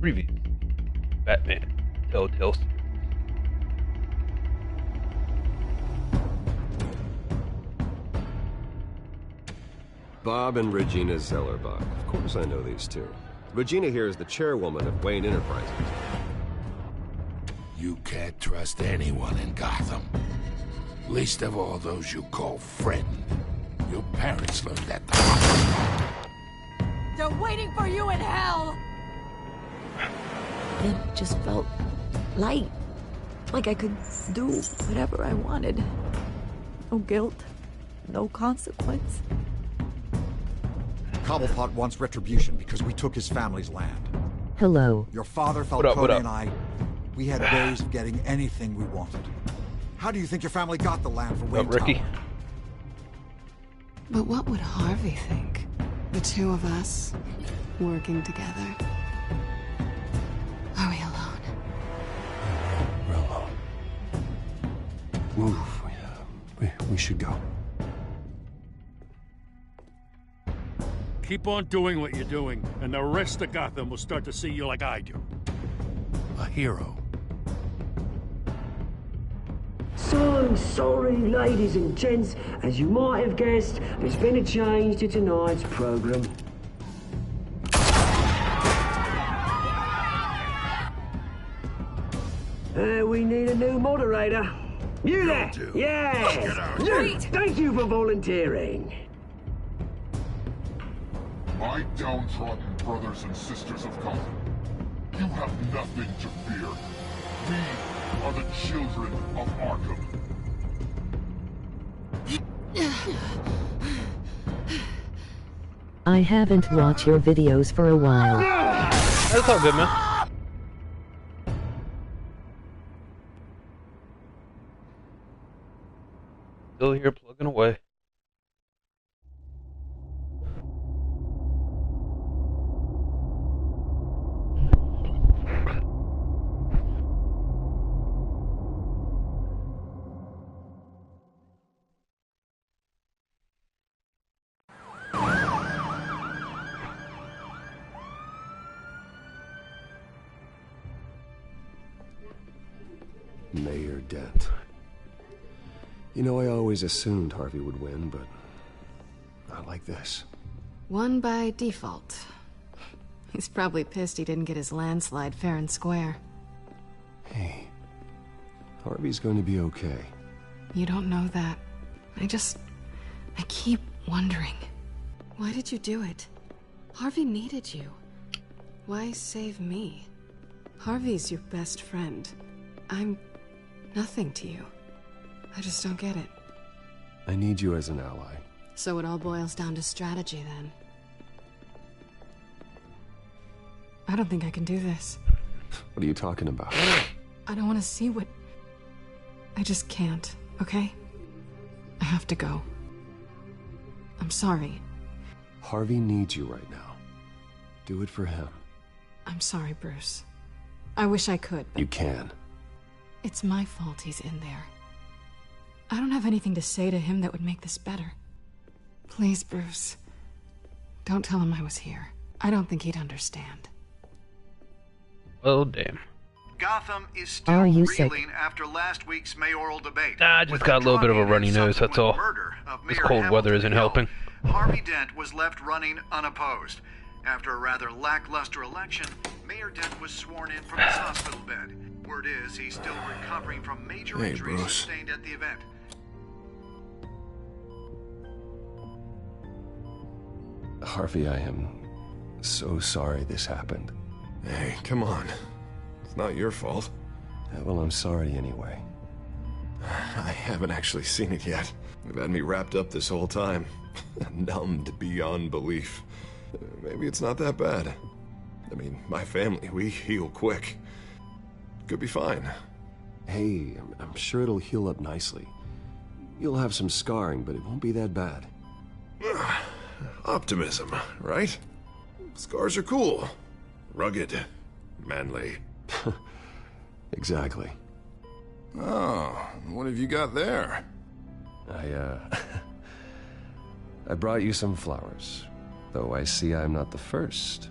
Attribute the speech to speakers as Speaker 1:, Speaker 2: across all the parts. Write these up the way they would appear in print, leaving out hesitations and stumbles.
Speaker 1: Previous Batman Telltale series.
Speaker 2: Bob and Regina Zellerbach. Of course I know these two. Regina here is the chairwoman of Wayne Enterprises.
Speaker 3: You can't trust anyone in Gotham. Least of all those you call friend. Your parents learned that the hard way.
Speaker 4: They're waiting for you in hell!
Speaker 5: It just felt light. Like I could do whatever I wanted. No guilt, no consequence.
Speaker 6: Cobblepot wants retribution because we took his family's land.
Speaker 7: Hello.
Speaker 6: Your father,
Speaker 1: What up?
Speaker 6: Falcone, and I, we had ways of getting anything we wanted. How do you think your family got the land for Wayne
Speaker 1: Ricky?
Speaker 6: Tower?
Speaker 8: But what would Harvey think? The two of us, working together. Are we alone?
Speaker 9: We're alone. Move. We should go.
Speaker 10: Keep on doing what you're doing, and the rest of Gotham will start to see you like I do. A hero.
Speaker 11: So sorry, ladies and gents. As you might have guessed, there's been a change to tonight's program. We need a new moderator. You there? Yeah! You! Thank you for volunteering.
Speaker 3: My downtrodden brothers and sisters of Gotham, you have nothing to fear. We are the children of Arkham.
Speaker 7: I haven't watched your videos for a while.
Speaker 1: That's all good, man. Still here plugging away.
Speaker 9: Mayor Dent. You know, I always assumed Harvey would win, but not like this.
Speaker 8: Won by default. He's probably pissed he didn't get his landslide fair and square.
Speaker 9: Hey, Harvey's going to be okay.
Speaker 8: You don't know that. I keep wondering. Why did you do it? Harvey needed you. Why save me? Harvey's your best friend. I'm nothing to you. I just don't get it.
Speaker 9: I need you as an ally.
Speaker 8: So it all boils down to strategy, then. I don't think I can do this.
Speaker 9: What are you talking about?
Speaker 8: I don't want to see what... I just can't, okay? I have to go. I'm sorry.
Speaker 9: Harvey needs you right now. Do it for him.
Speaker 8: I'm sorry, Bruce. I wish I could, but...
Speaker 9: You can.
Speaker 8: It's my fault he's in there. I don't have anything to say to him that would make this better. Please, Bruce. Don't tell him I was here. I don't think he'd understand.
Speaker 1: Well, damn.
Speaker 12: Gotham is still reeling after last week's mayoral debate.
Speaker 1: I just got a little bit of a runny nose, that's all. This cold weather isn't helping.
Speaker 12: Harvey Dent was left running unopposed. After a rather lackluster election, Mayor Dent was sworn in from his hospital bed. Word is he's still recovering from major injuries sustained at the event.
Speaker 9: Harvey, I am so sorry this happened.
Speaker 2: Hey, come on. It's not your fault.
Speaker 9: Yeah, well, I'm sorry anyway.
Speaker 2: I haven't actually seen it yet. They've had me wrapped up this whole time. Numbed beyond belief. Maybe it's not that bad. I mean, my family, we heal quick. Could be fine.
Speaker 9: Hey, I'm sure it'll heal up nicely. You'll have some scarring, but it won't be that bad.
Speaker 2: Optimism, right? Scars are cool. Rugged. Manly.
Speaker 9: Exactly.
Speaker 2: Oh, what have you got there?
Speaker 9: I brought you some flowers. Though I see I'm not the first.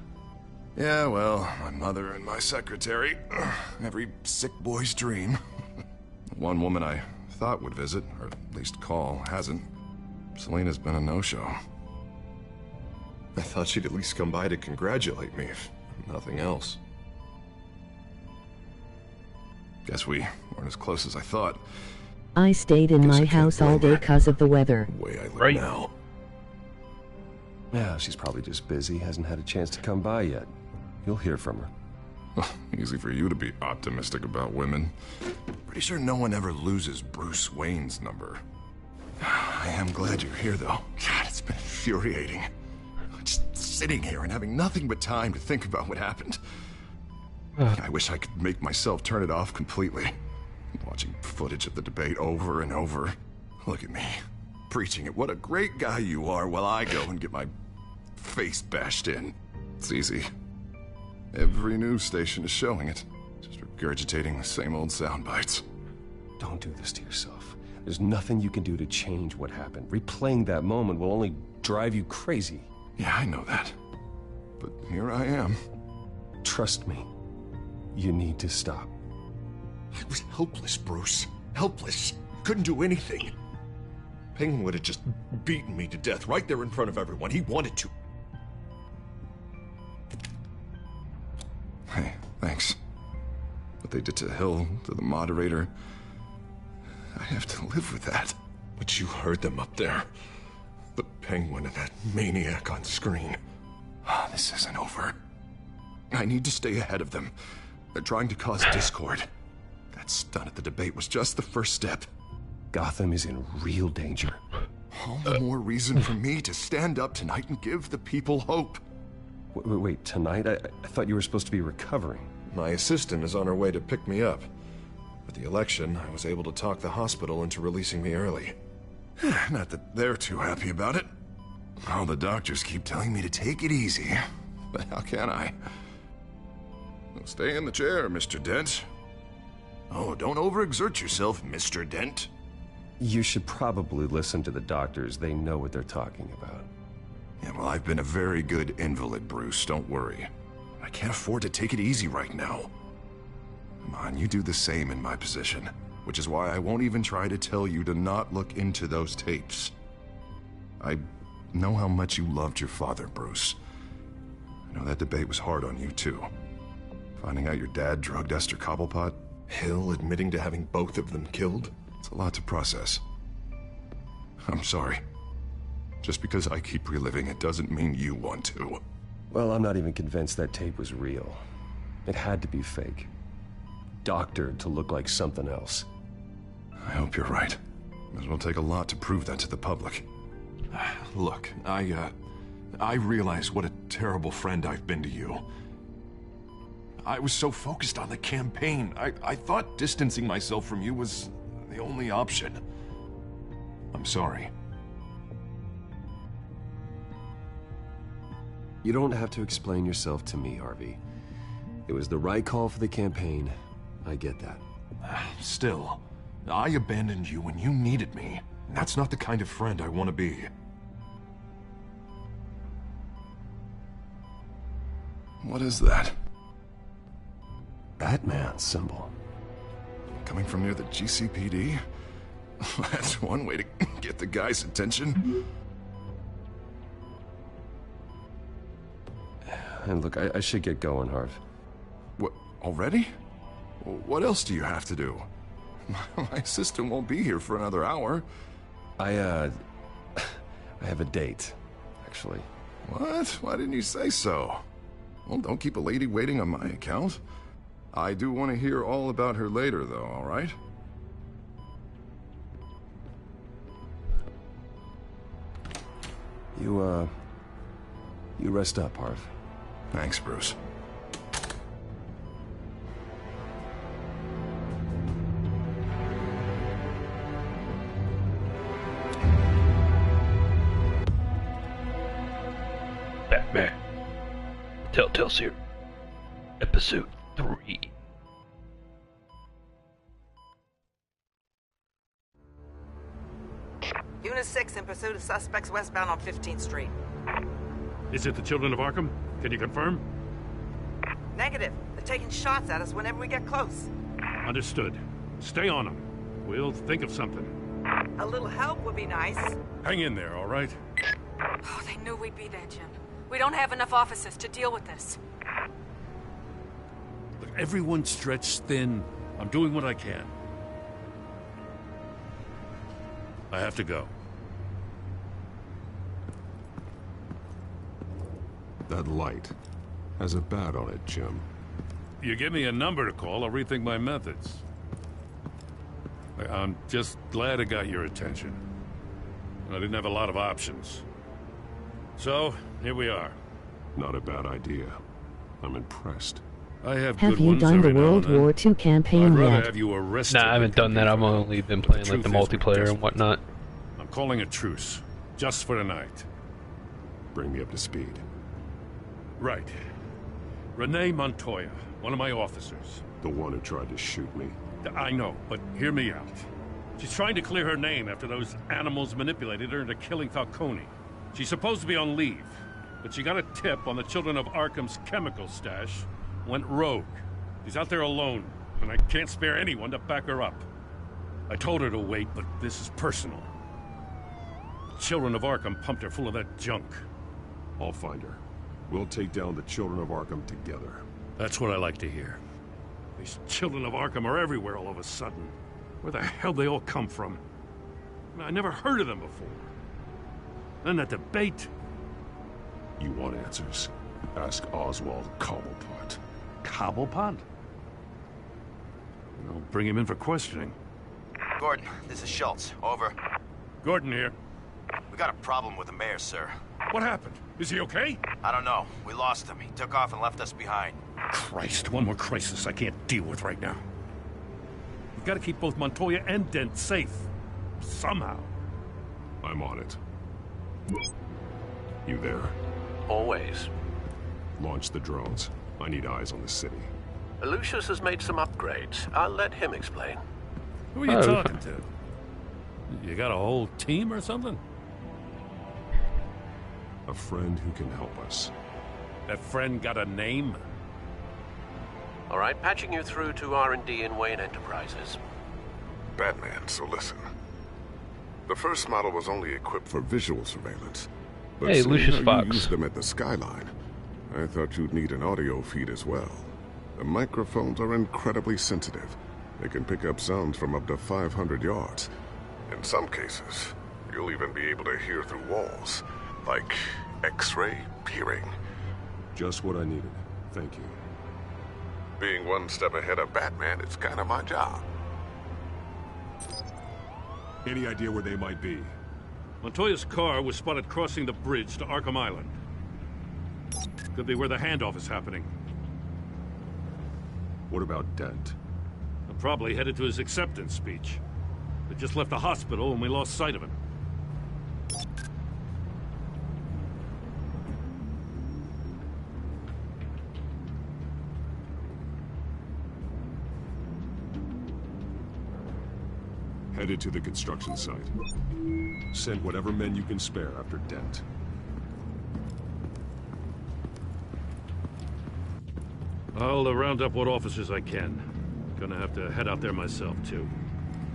Speaker 2: Yeah, well, my mother and my secretary. Every sick boy's dream. One woman I thought would visit, or at least call, hasn't. Selena's been a no-show. I thought she'd at least come by to congratulate me, if nothing else. Guess we weren't as close as I thought.
Speaker 7: I stayed in my house all day because of the weather.
Speaker 2: The way I live now.
Speaker 9: Yeah, she's probably just busy, hasn't had a chance to come by yet. You'll hear from her.
Speaker 2: Easy for you to be optimistic about women. Pretty sure no one ever loses Bruce Wayne's number. I am glad you're here, though. God, it's been infuriating. Just sitting here and having nothing but time to think about what happened. I wish I could make myself turn it off completely. Watching footage of the debate over and over. Look at me, preaching it. What a great guy you are, while I go and get my face bashed in. It's easy. Every news station is showing it. Just regurgitating the same old sound bites.
Speaker 9: Don't do this to yourself. There's nothing you can do to change what happened. Replaying that moment will only drive you crazy.
Speaker 2: Yeah, I know that. But here I am.
Speaker 9: Trust me. You need to stop.
Speaker 2: I was helpless, Bruce. Helpless. Couldn't do anything. Penguin would have just beaten me to death right there in front of everyone. He wanted to. Hey, thanks. What they did to Hill, to the moderator, I have to live with that. But you heard them up there. The Penguin and that maniac on screen. This isn't over. I need to stay ahead of them. They're trying to cause discord. That stunt at the debate was just the first step.
Speaker 9: Gotham is in real danger.
Speaker 2: All the more reason for me to stand up tonight and give the people hope.
Speaker 9: Wait, tonight? I thought you were supposed to be recovering.
Speaker 2: My assistant is on her way to pick me up. With the election, I was able to talk the hospital into releasing me early. Not that they're too happy about it. All the doctors keep telling me to take it easy. But how can I? Well, stay in the chair, Mr. Dent. Oh, don't overexert yourself, Mr. Dent.
Speaker 9: You should probably listen to the doctors. They know what they're talking about.
Speaker 2: Yeah, well, I've been a very good invalid, Bruce. Don't worry. I can't afford to take it easy right now. Come on, you do the same in my position. Which is why I won't even try to tell you to not look into those tapes. I know how much you loved your father, Bruce. I know that debate was hard on you, too. Finding out your dad drugged Esther Cobblepot, Hill admitting to having both of them killed. It's a lot to process. I'm sorry. Just because I keep reliving it doesn't mean you want to.
Speaker 9: Well, I'm not even convinced that tape was real. It had to be fake. Doctored to look like something else.
Speaker 2: I hope you're right. It will take a lot to prove that to the public. Look, I realize what a terrible friend I've been to you. I was so focused on the campaign. I thought distancing myself from you was the only option. I'm sorry.
Speaker 9: You don't have to explain yourself to me, Harvey. It was the right call for the campaign. I get that.
Speaker 2: Still, I abandoned you when you needed me. That's not the kind of friend I want to be. What is that?
Speaker 9: Batman symbol.
Speaker 2: Coming from near the GCPD? That's one way to get the guy's attention.
Speaker 9: And look, I should get going, Harv.
Speaker 2: What, already? What else do you have to do? My assistant won't be here for another hour.
Speaker 9: I have a date, actually.
Speaker 2: What? Why didn't you say so? Well, don't keep a lady waiting on my account. I do want to hear all about her later, though, all right?
Speaker 9: You rest up, Harv.
Speaker 2: Thanks, Bruce.
Speaker 1: Batman. Telltale series. Episode 3.
Speaker 13: Unit 6 in pursuit of suspects westbound on 15th Street.
Speaker 10: Is it the Children of Arkham? Can you confirm?
Speaker 13: Negative. They're taking shots at us whenever we get close.
Speaker 10: Understood. Stay on them. We'll think of something.
Speaker 13: A little help would be nice.
Speaker 10: Hang in there, all right?
Speaker 4: Oh, they knew we'd be there, Jim. We don't have enough officers to deal with this.
Speaker 10: Look, everyone's stretched thin. I'm doing what I can. I have to go.
Speaker 2: That light has a bat on it, Jim.
Speaker 10: You give me a number to call, I'll rethink my methods. I'm just glad it got your attention. I didn't have a lot of options. So, here we are.
Speaker 2: Not a bad idea. I'm impressed.
Speaker 10: I have
Speaker 7: Have
Speaker 10: good
Speaker 7: you
Speaker 10: ones
Speaker 7: done the
Speaker 10: every now
Speaker 7: World
Speaker 10: and then.
Speaker 7: War II campaign
Speaker 10: I'd rather
Speaker 7: yet?
Speaker 10: have you arrested.
Speaker 1: Nah, I haven't done that. I've only been playing like the multiplayer and whatnot.
Speaker 10: I'm calling a truce, just for tonight.
Speaker 2: Bring me up to speed.
Speaker 10: Right. Renee Montoya, one of my officers.
Speaker 2: The one who tried to shoot me.
Speaker 10: I know, but hear me out. She's trying to clear her name after those animals manipulated her into killing Falcone. She's supposed to be on leave, but she got a tip on the Children of Arkham's chemical stash, went rogue. She's out there alone, and I can't spare anyone to back her up. I told her to wait, but this is personal. The Children of Arkham pumped her full of that junk.
Speaker 2: I'll find her. We'll take down the Children of Arkham together.
Speaker 10: That's what I like to hear. These Children of Arkham are everywhere all of a sudden. Where the hell they all come from? I never heard of them before. Then that debate.
Speaker 2: You want answers? Ask Oswald Cobblepot.
Speaker 10: Cobblepot? I'll bring him in for questioning.
Speaker 14: Gordon, this is Schultz. Over.
Speaker 10: Gordon here.
Speaker 14: We got a problem with the mayor, sir.
Speaker 10: What happened? Is he okay?
Speaker 14: I don't know. We lost him. He took off and left us behind.
Speaker 10: Christ, one more crisis I can't deal with right now. We've got to keep both Montoya and Dent safe. Somehow.
Speaker 2: I'm on it. You there?
Speaker 15: Always.
Speaker 2: Launch the drones. I need eyes on the city.
Speaker 15: Lucius has made some upgrades. I'll let him explain.
Speaker 10: Who are you talking to? You got a whole team or something?
Speaker 2: A friend who can help us.
Speaker 10: That friend got a name?
Speaker 15: All right, patching you through to R&D in Wayne Enterprises.
Speaker 16: Batman, so listen. The first model was only equipped for visual surveillance. But
Speaker 1: hey,
Speaker 16: seeing
Speaker 1: Lucius
Speaker 16: how
Speaker 1: Fox.
Speaker 16: you used them at the Skyline, I thought you'd need an audio feed as well. The microphones are incredibly sensitive. They can pick up sounds from up to 500 yards. In some cases, you'll even be able to hear through walls. Like X-ray hearing.
Speaker 2: Just what I needed. Thank you.
Speaker 16: Being one step ahead of Batman, it's kind of my job.
Speaker 2: Any idea where they might be?
Speaker 10: Montoya's car was spotted crossing the bridge to Arkham Island. Could be where the handoff is happening.
Speaker 2: What about Dent?
Speaker 10: I'm probably headed to his acceptance speech. They just left the hospital and we lost sight of him.
Speaker 2: Headed to the construction site. Send whatever men you can spare after Dent.
Speaker 10: I'll round up what officers I can. Gonna have to head out there myself, too.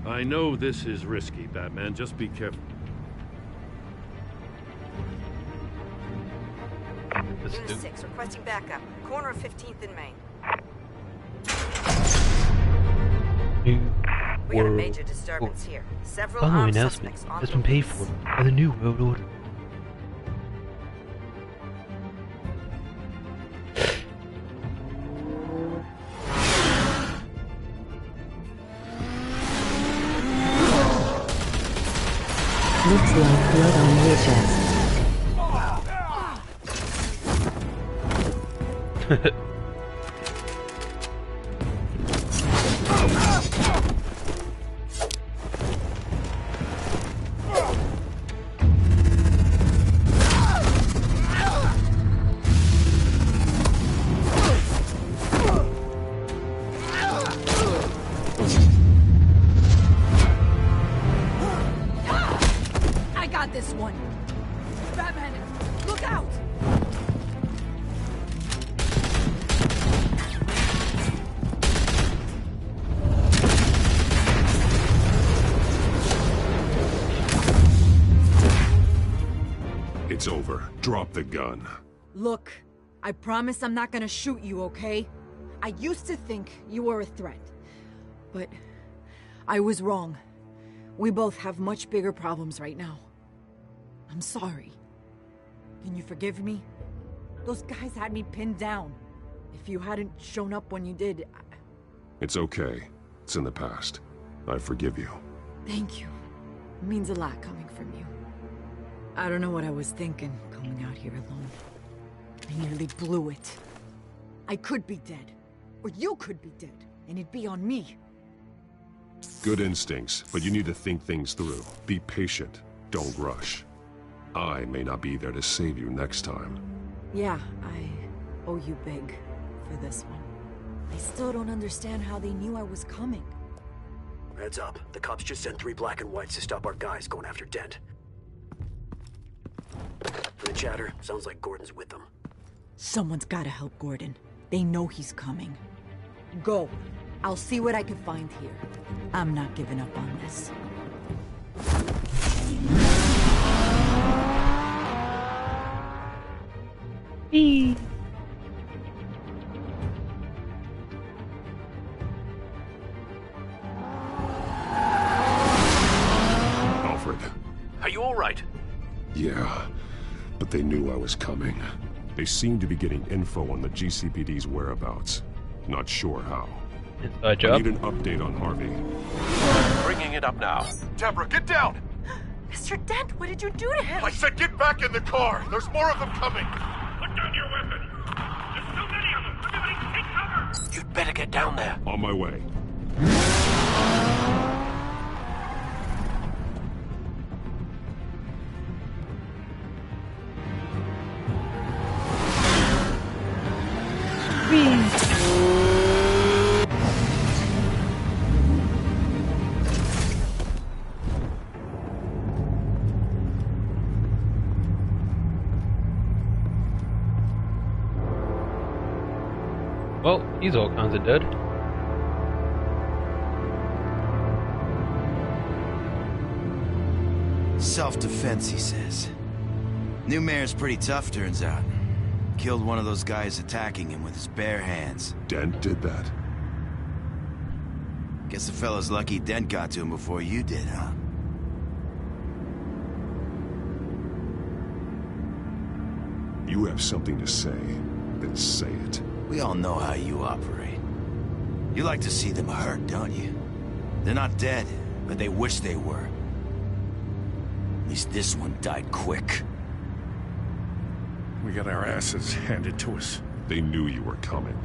Speaker 10: I know this is risky, Batman. Just be careful.
Speaker 13: Unit 6, requesting backup. Corner of 15th and Main. We got a major disturbance here. Several
Speaker 1: Following
Speaker 13: armed
Speaker 1: announcement
Speaker 13: suspects on
Speaker 1: has
Speaker 13: the
Speaker 1: been paid
Speaker 13: loose.
Speaker 1: for by the New World Order.
Speaker 7: Looks like blood on your chest.
Speaker 4: I got this one. Batman, look out!
Speaker 16: over. Drop the gun.
Speaker 5: Look, I promise I'm not gonna shoot you, okay? I used to think you were a threat, but I was wrong. We both have much bigger problems right now. I'm sorry. Can you forgive me? Those guys had me pinned down. If you hadn't shown up when you did,
Speaker 16: It's okay. It's in the past. I forgive you.
Speaker 5: Thank you. It means a lot coming from you. I don't know what I was thinking, coming out here alone. I nearly blew it. I could be dead. Or you could be dead, and it'd be on me.
Speaker 16: Good instincts, but you need to think things through. Be patient. Don't rush. I may not be there to save you next time.
Speaker 5: Yeah, I owe you big for this one. I still don't understand how they knew I was coming.
Speaker 11: Heads up. The cops just sent 3 black and whites to stop our guys going after Dent. For the chatter, sounds like Gordon's with them.
Speaker 5: Someone's gotta help Gordon. They know he's coming. Go. I'll see what I can find here. I'm not giving up on this.
Speaker 1: Eee.
Speaker 16: Alfred.
Speaker 15: Are you all right?
Speaker 16: Yeah, but they knew I was coming. They seem to be getting info on the GCPD's whereabouts. Not sure how. I need an update on Harvey.
Speaker 15: Bringing it up now.
Speaker 17: Deborah, get down!
Speaker 5: Mr. Dent, what did you do to him?
Speaker 17: I said get back in the car! There's more of them coming!
Speaker 10: Put down your weapon! There's so many of them! Everybody take cover!
Speaker 15: You'd better get down there.
Speaker 16: On my way.
Speaker 1: Well, he's all kinds of dead.
Speaker 14: Self-defense, he says. New mayor's pretty tough, turns out. Killed one of those guys attacking him with his bare hands.
Speaker 16: Dent did that?
Speaker 14: Guess the fella's lucky Dent got to him before you did, huh?
Speaker 16: You have something to say, then say it.
Speaker 14: We all know how you operate. You like to see them hurt, don't you? They're not dead, but they wish they were. At least this one died quick.
Speaker 10: We got our asses handed to us.
Speaker 16: They knew you were coming.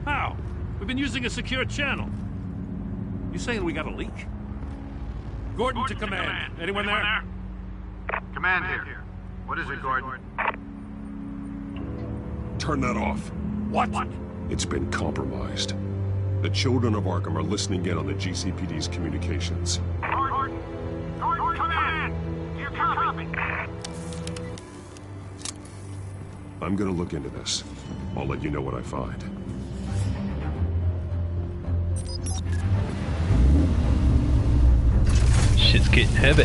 Speaker 10: How? We've been using a secure channel. You saying we got a leak? Gordon to command. Anyone there?
Speaker 12: Command here. What is it, Gordon?
Speaker 16: Turn that off.
Speaker 10: What?
Speaker 16: It's been compromised. The children of Arkham are listening in on the GCPD's communications.
Speaker 10: Gordon, command! You copy?
Speaker 16: I'm gonna look into this. I'll let you know what I find.
Speaker 1: Shit's getting heavy.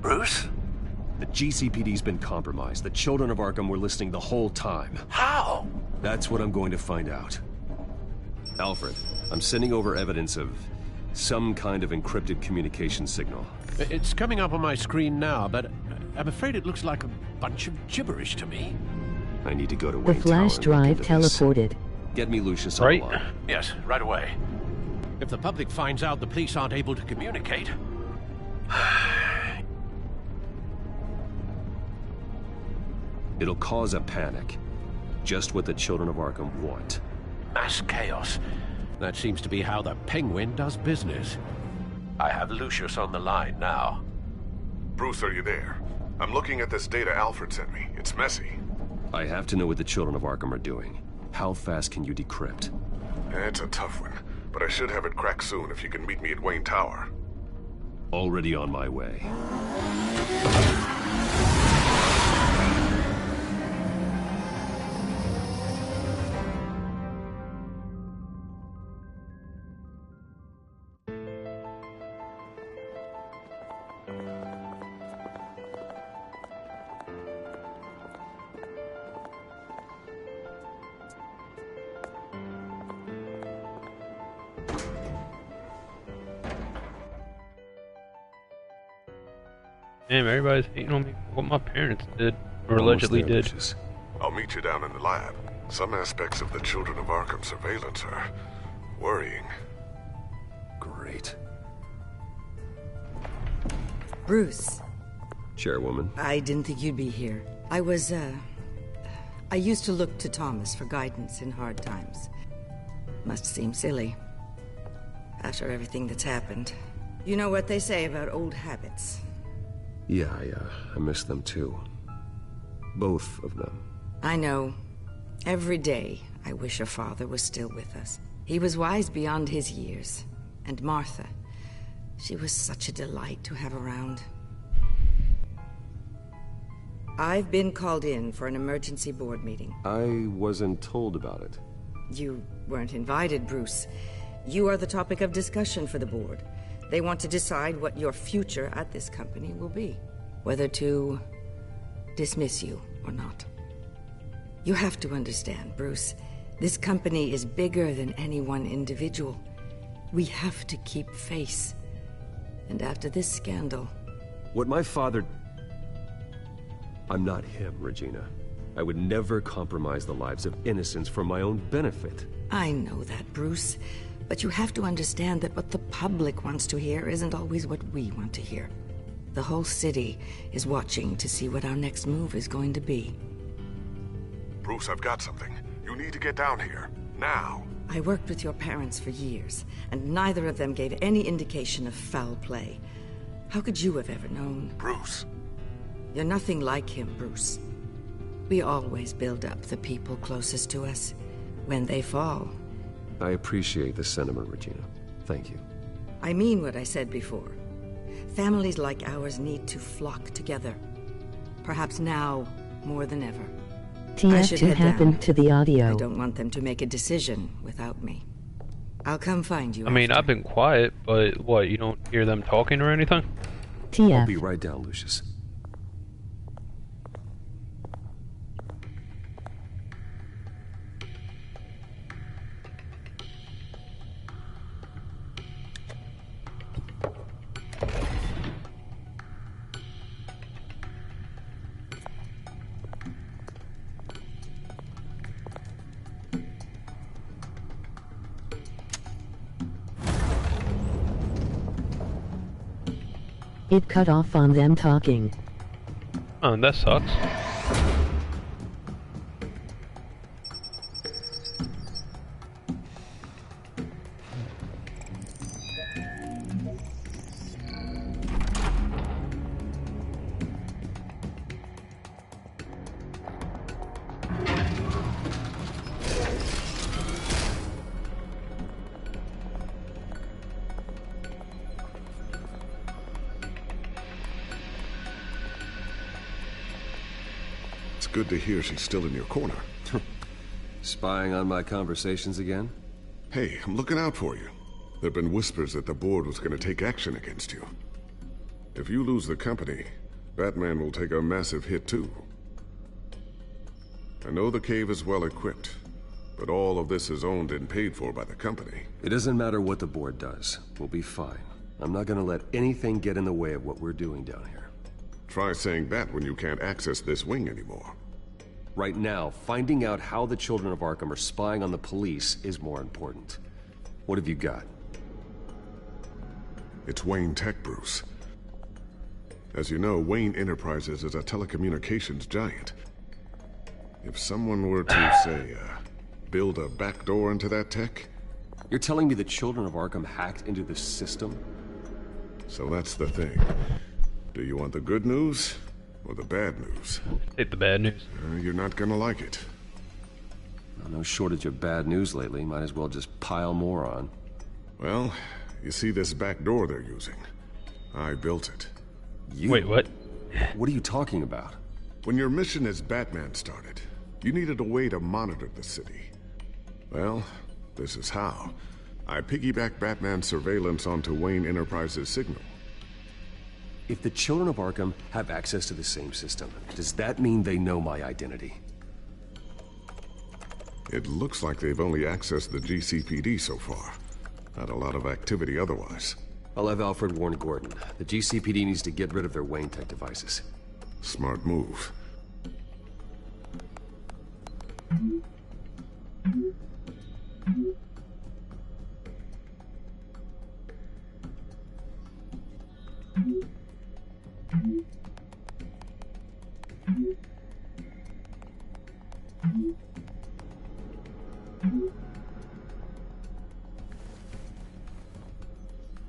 Speaker 15: Bruce?
Speaker 9: The GCPD's been compromised. The children of Arkham were listening the whole time.
Speaker 15: How?
Speaker 9: That's what I'm going to find out. Alfred, I'm sending over evidence of some kind of encrypted communication signal.
Speaker 15: It's coming up on my screen now, but I'm afraid it looks like a bunch of gibberish to me.
Speaker 9: I need to go to
Speaker 7: The
Speaker 9: Wayne
Speaker 7: flash
Speaker 9: Tower and look
Speaker 7: drive
Speaker 9: into this.
Speaker 7: teleported.
Speaker 9: Get me Lucius on
Speaker 1: Right.
Speaker 9: the line.
Speaker 15: Yes, right away. If the public finds out the police aren't able to communicate...
Speaker 9: It'll cause a panic. Just what the children of Arkham want.
Speaker 15: Mass chaos. That seems to be how the Penguin does business. I have Lucius on the line now.
Speaker 16: Bruce, are you there? I'm looking at this data Alfred sent me. It's messy.
Speaker 9: I have to know what the children of Arkham are doing. How fast can you decrypt?
Speaker 16: It's a tough one, but I should have it cracked soon if you can meet me at Wayne Tower.
Speaker 9: Already on my way.
Speaker 1: Damn, everybody's hating on me for what my parents did, or
Speaker 9: Almost
Speaker 1: allegedly
Speaker 9: there,
Speaker 1: did.
Speaker 9: Lucius.
Speaker 16: I'll meet you down in the lab. Some aspects of the Children of Arkham surveillance are worrying.
Speaker 9: Great.
Speaker 18: Bruce.
Speaker 9: Chairwoman.
Speaker 18: I didn't think you'd be here. I used to look to Thomas for guidance in hard times. Must seem silly. After everything that's happened. You know what they say about old habits.
Speaker 9: Yeah, I miss them too. Both of them.
Speaker 18: I know. Every day, I wish your father was still with us. He was wise beyond his years. And Martha, she was such a delight to have around. I've been called in for an emergency board meeting.
Speaker 9: I wasn't told about it.
Speaker 18: You weren't invited, Bruce. You are the topic of discussion for the board. They want to decide what your future at this company will be. Whether to dismiss you or not. You have to understand, Bruce. This company is bigger than any one individual. We have to keep face. And after this scandal...
Speaker 9: What my father... I'm not him, Regina. I would never compromise the lives of innocents for my own benefit.
Speaker 18: I know that, Bruce. But you have to understand that what the public wants to hear isn't always what we want to hear. The whole city is watching to see what our next move is going to be.
Speaker 16: Bruce, I've got something. You need to get down here. Now.
Speaker 18: I worked with your parents for years, and neither of them gave any indication of foul play. How could you have ever known?
Speaker 16: Bruce.
Speaker 18: You're nothing like him, Bruce. We always build up the people closest to us. When they fall...
Speaker 9: I appreciate the sentiment, Regina. Thank you.
Speaker 18: I mean what I said before. Families like ours need to flock together. Perhaps now, more than ever.
Speaker 7: TF2 happened to the audio.
Speaker 18: I don't want them to make a decision without me. I'll come find you.
Speaker 1: I mean, I've been quiet, but what, you don't hear them talking or anything?
Speaker 7: TF.
Speaker 9: I'll be right down, Lucius.
Speaker 7: It cut off on them talking.
Speaker 1: Oh, that sucks.
Speaker 16: Good to hear she's still in your corner.
Speaker 9: Spying on my conversations again?
Speaker 16: Hey, I'm looking out for you. There've been whispers that the board was going to take action against you. If you lose the company, Batman will take a massive hit too. I know the cave is well equipped, but all of this is owned and paid for by the company.
Speaker 9: It doesn't matter what the board does. We'll be fine. I'm not gonna let anything get in the way of what we're doing down here.
Speaker 16: Try saying that when you can't access this wing anymore.
Speaker 9: Right now, finding out how the Children of Arkham are spying on the police is more important. What have you got?
Speaker 16: It's Wayne Tech, Bruce. As you know, Wayne Enterprises is a telecommunications giant. If someone were to, say, build a backdoor into that tech...
Speaker 9: You're telling me the Children of Arkham hacked into the system?
Speaker 16: So that's the thing. Do you want the good news or the bad news?
Speaker 1: Take the bad news.
Speaker 16: You're not gonna like it.
Speaker 9: Well, no shortage of bad news lately. Might as well just pile more on.
Speaker 16: Well, you see this back door they're using? I built it.
Speaker 1: Wait, what?
Speaker 9: What are you talking about?
Speaker 16: When your mission as Batman started, you needed a way to monitor the city. Well, this is how. I piggybacked Batman's surveillance onto Wayne Enterprises' signal.
Speaker 9: If the Children of Arkham have access to the same system, does that mean they know my identity?
Speaker 16: It looks like they've only accessed the GCPD so far. Not a lot of activity otherwise.
Speaker 9: I'll have Alfred warn Gordon. The GCPD needs to get rid of their Wayne Tech devices.
Speaker 16: Smart move.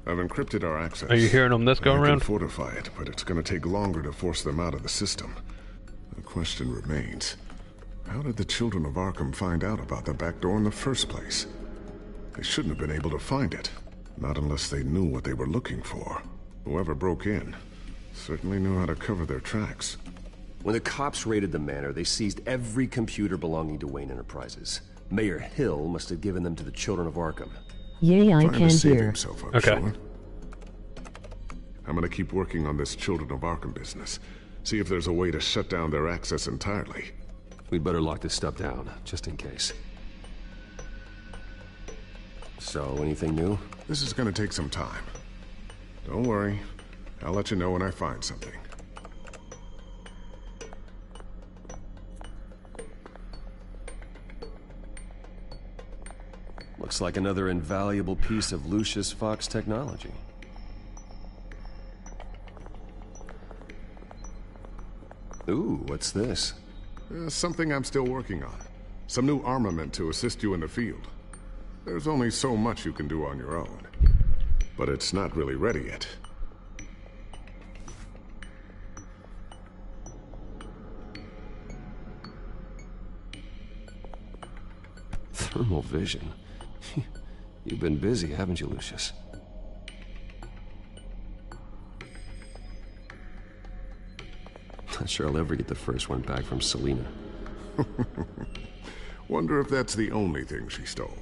Speaker 16: I've encrypted our access.
Speaker 1: Are you hearing them this go
Speaker 16: I can
Speaker 1: around?
Speaker 16: fortify it, but it's going to take longer to force them out of the system. The question remains, how did the children of Arkham find out about the back door in the first place? They shouldn't have been able to find it, not unless they knew what they were looking for. Whoever broke in certainly knew how to cover their tracks.
Speaker 9: When the cops raided the manor, they seized every computer belonging to Wayne Enterprises. Mayor Hill must have given them to the children of Arkham.
Speaker 7: Yay, I
Speaker 16: Trying
Speaker 7: can
Speaker 16: to save
Speaker 7: hear.
Speaker 16: himself, I'm
Speaker 1: Okay.
Speaker 16: sure. I'm gonna keep working on this Children of Arkham business. See if there's a way to shut down their access entirely.
Speaker 9: We'd better lock this stuff down, just in case. So, anything new?
Speaker 16: This is gonna take some time. Don't worry. I'll let you know when I find something.
Speaker 9: Looks like another invaluable piece of Lucius Fox technology. Ooh, what's this?
Speaker 16: Something I'm still working on. Some new armament to assist you in the field. There's only so much you can do on your own. But it's not really ready yet.
Speaker 9: Thermal vision. You've been busy, haven't you, Lucius? Not sure I'll ever get the first one back from Selina.
Speaker 16: Wonder if that's the only thing she stole.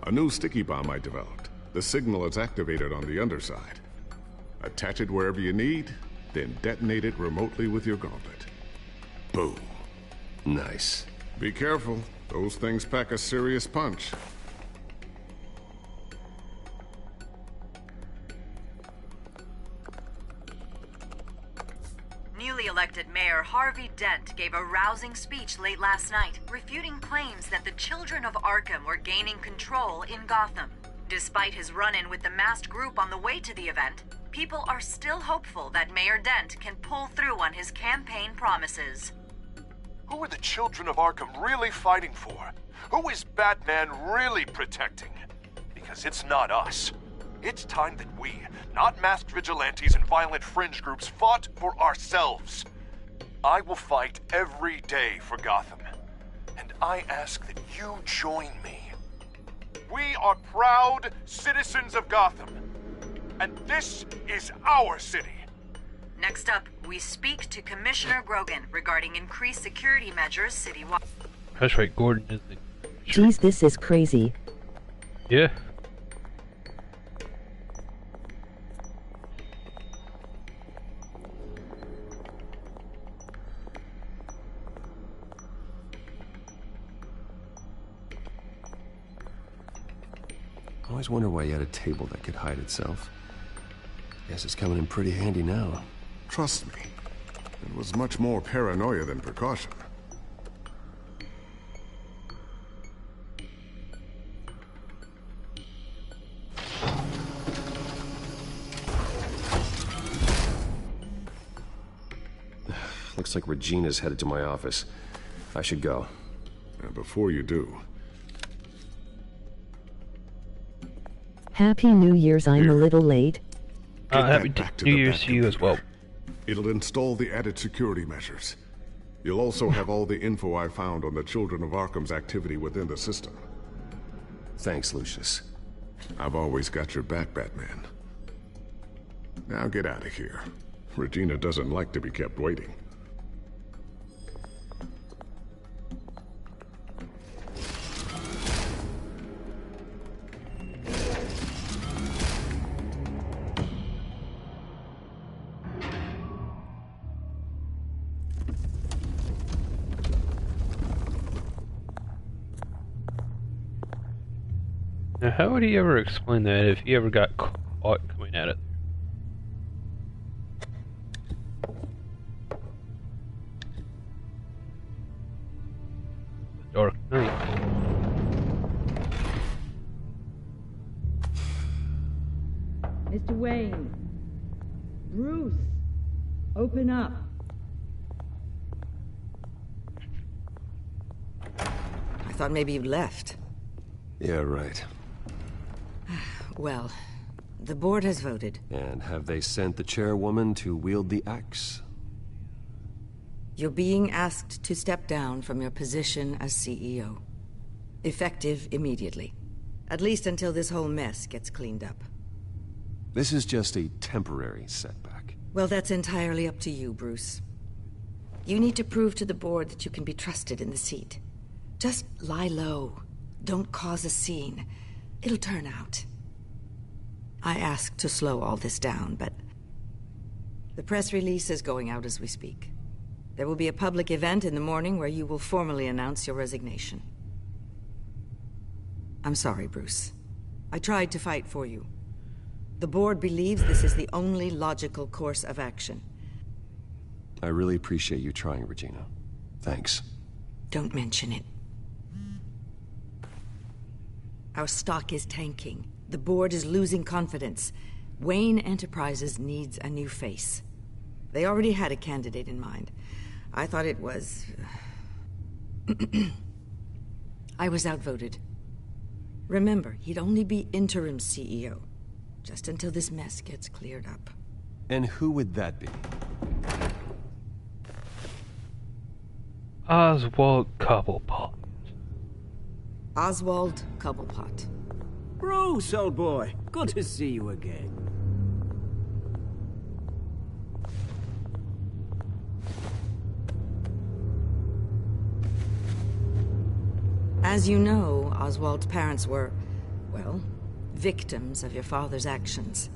Speaker 16: A new sticky bomb I developed. The signal is activated on the underside. Attach it wherever you need, then detonate it remotely with your gauntlet. Boom.
Speaker 9: Nice.
Speaker 16: Be careful. Those things pack a serious punch.
Speaker 19: Newly elected Mayor Harvey Dent gave a rousing speech late last night, refuting claims that the children of Arkham were gaining control in Gotham. Despite his run-in with the masked group on the way to the event, people are still hopeful that Mayor Dent can pull through on his campaign promises.
Speaker 17: Who are the children of Arkham really fighting for? Who is Batman really protecting? Because it's not us. It's time that we, not masked vigilantes and violent fringe groups, fought for ourselves. I will fight every day for Gotham. And I ask that you join me. We are proud citizens of Gotham. And this is our city.
Speaker 19: Next up, we speak to Commissioner Grogan regarding increased security measures citywide.
Speaker 1: That's right, Gordon is the...
Speaker 7: Geez, this is crazy.
Speaker 1: Yeah.
Speaker 9: I always wonder why you had a table that could hide itself. Guess it's coming in pretty handy now.
Speaker 16: Trust me. It was much more paranoia than precaution.
Speaker 9: Looks like Regina's headed to my office. I should go.
Speaker 16: And before you do...
Speaker 7: Happy New Year's, I'm a little late.
Speaker 1: Happy New Year's to you as well.
Speaker 16: It'll install the added security measures. You'll also have all the info I found on the Children of Arkham's activity within the system.
Speaker 9: Thanks, Lucius.
Speaker 16: I've always got your back, Batman. Now get out of here. Regina doesn't like to be kept waiting.
Speaker 1: Now, how would he ever explain that if he ever got caught coming at it? The Dark Knight.
Speaker 18: Mr. Wayne. Bruce. Open up. I thought maybe you left.
Speaker 9: Yeah, right.
Speaker 18: Well, the board has voted.
Speaker 9: And have they sent the chairwoman to wield the axe?
Speaker 18: You're being asked to step down from your position as CEO. Effective immediately. At least until this whole mess gets cleaned up.
Speaker 9: This is just a temporary setback.
Speaker 18: Well, that's entirely up to you, Bruce. You need to prove to the board that you can be trusted in the seat. Just lie low. Don't cause a scene. It'll turn out. I asked to slow all this down, but the press release is going out as we speak. There will be a public event in the morning where you will formally announce your resignation. I'm sorry, Bruce. I tried to fight for you. The board believes this is the only logical course of action.
Speaker 9: I really appreciate you trying, Regina. Thanks.
Speaker 18: Don't mention it. Our stock is tanking. The board is losing confidence. Wayne Enterprises needs a new face. They already had a candidate in mind. I thought it was... I was outvoted. Remember, he'd only be interim CEO. Just until this mess gets cleared up.
Speaker 9: And who would that be?
Speaker 1: Oswald Cobblepot.
Speaker 18: Oswald Cobblepot.
Speaker 11: Bruce, old boy. Good to see you again.
Speaker 18: As you know, Oswald's parents were, well, victims of your father's actions.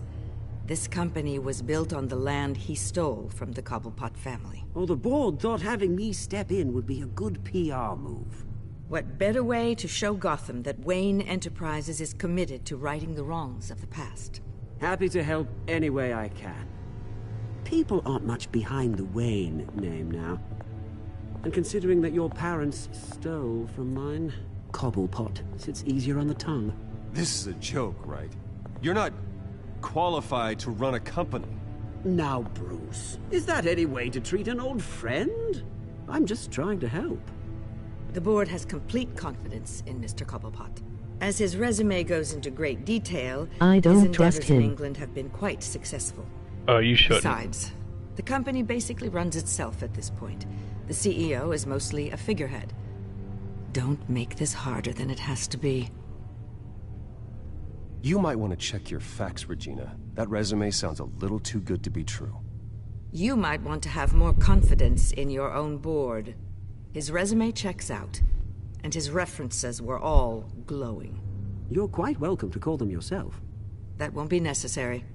Speaker 18: This company was built on the land he stole from the Cobblepot family.
Speaker 11: Oh, the board thought having me step in would be a good PR move.
Speaker 18: What better way to show Gotham that Wayne Enterprises is committed to righting the wrongs of the past?
Speaker 11: Happy to help any way I can. People aren't much behind the Wayne name now. And considering that your parents stole from mine, Cobblepot sits easier on the tongue.
Speaker 9: This is a joke, right? You're not qualified to run a company.
Speaker 11: Now, Bruce, is that any way to treat an old friend? I'm just trying to help.
Speaker 18: The board has complete confidence in Mr. Cobblepot. As his resume goes into great detail,
Speaker 7: I don't
Speaker 18: his endeavors
Speaker 7: trust him.
Speaker 18: in England have been quite successful.
Speaker 1: Oh, you shouldn't.
Speaker 18: Besides, the company basically runs itself at this point. The CEO is mostly a figurehead. Don't make this harder than it has to be.
Speaker 9: You might want to check your facts, Regina. That resume sounds a little too good to be true.
Speaker 18: You might want to have more confidence in your own board. His resume checks out, and his references were all glowing.
Speaker 11: You're quite welcome to call them yourself.
Speaker 18: That won't be necessary.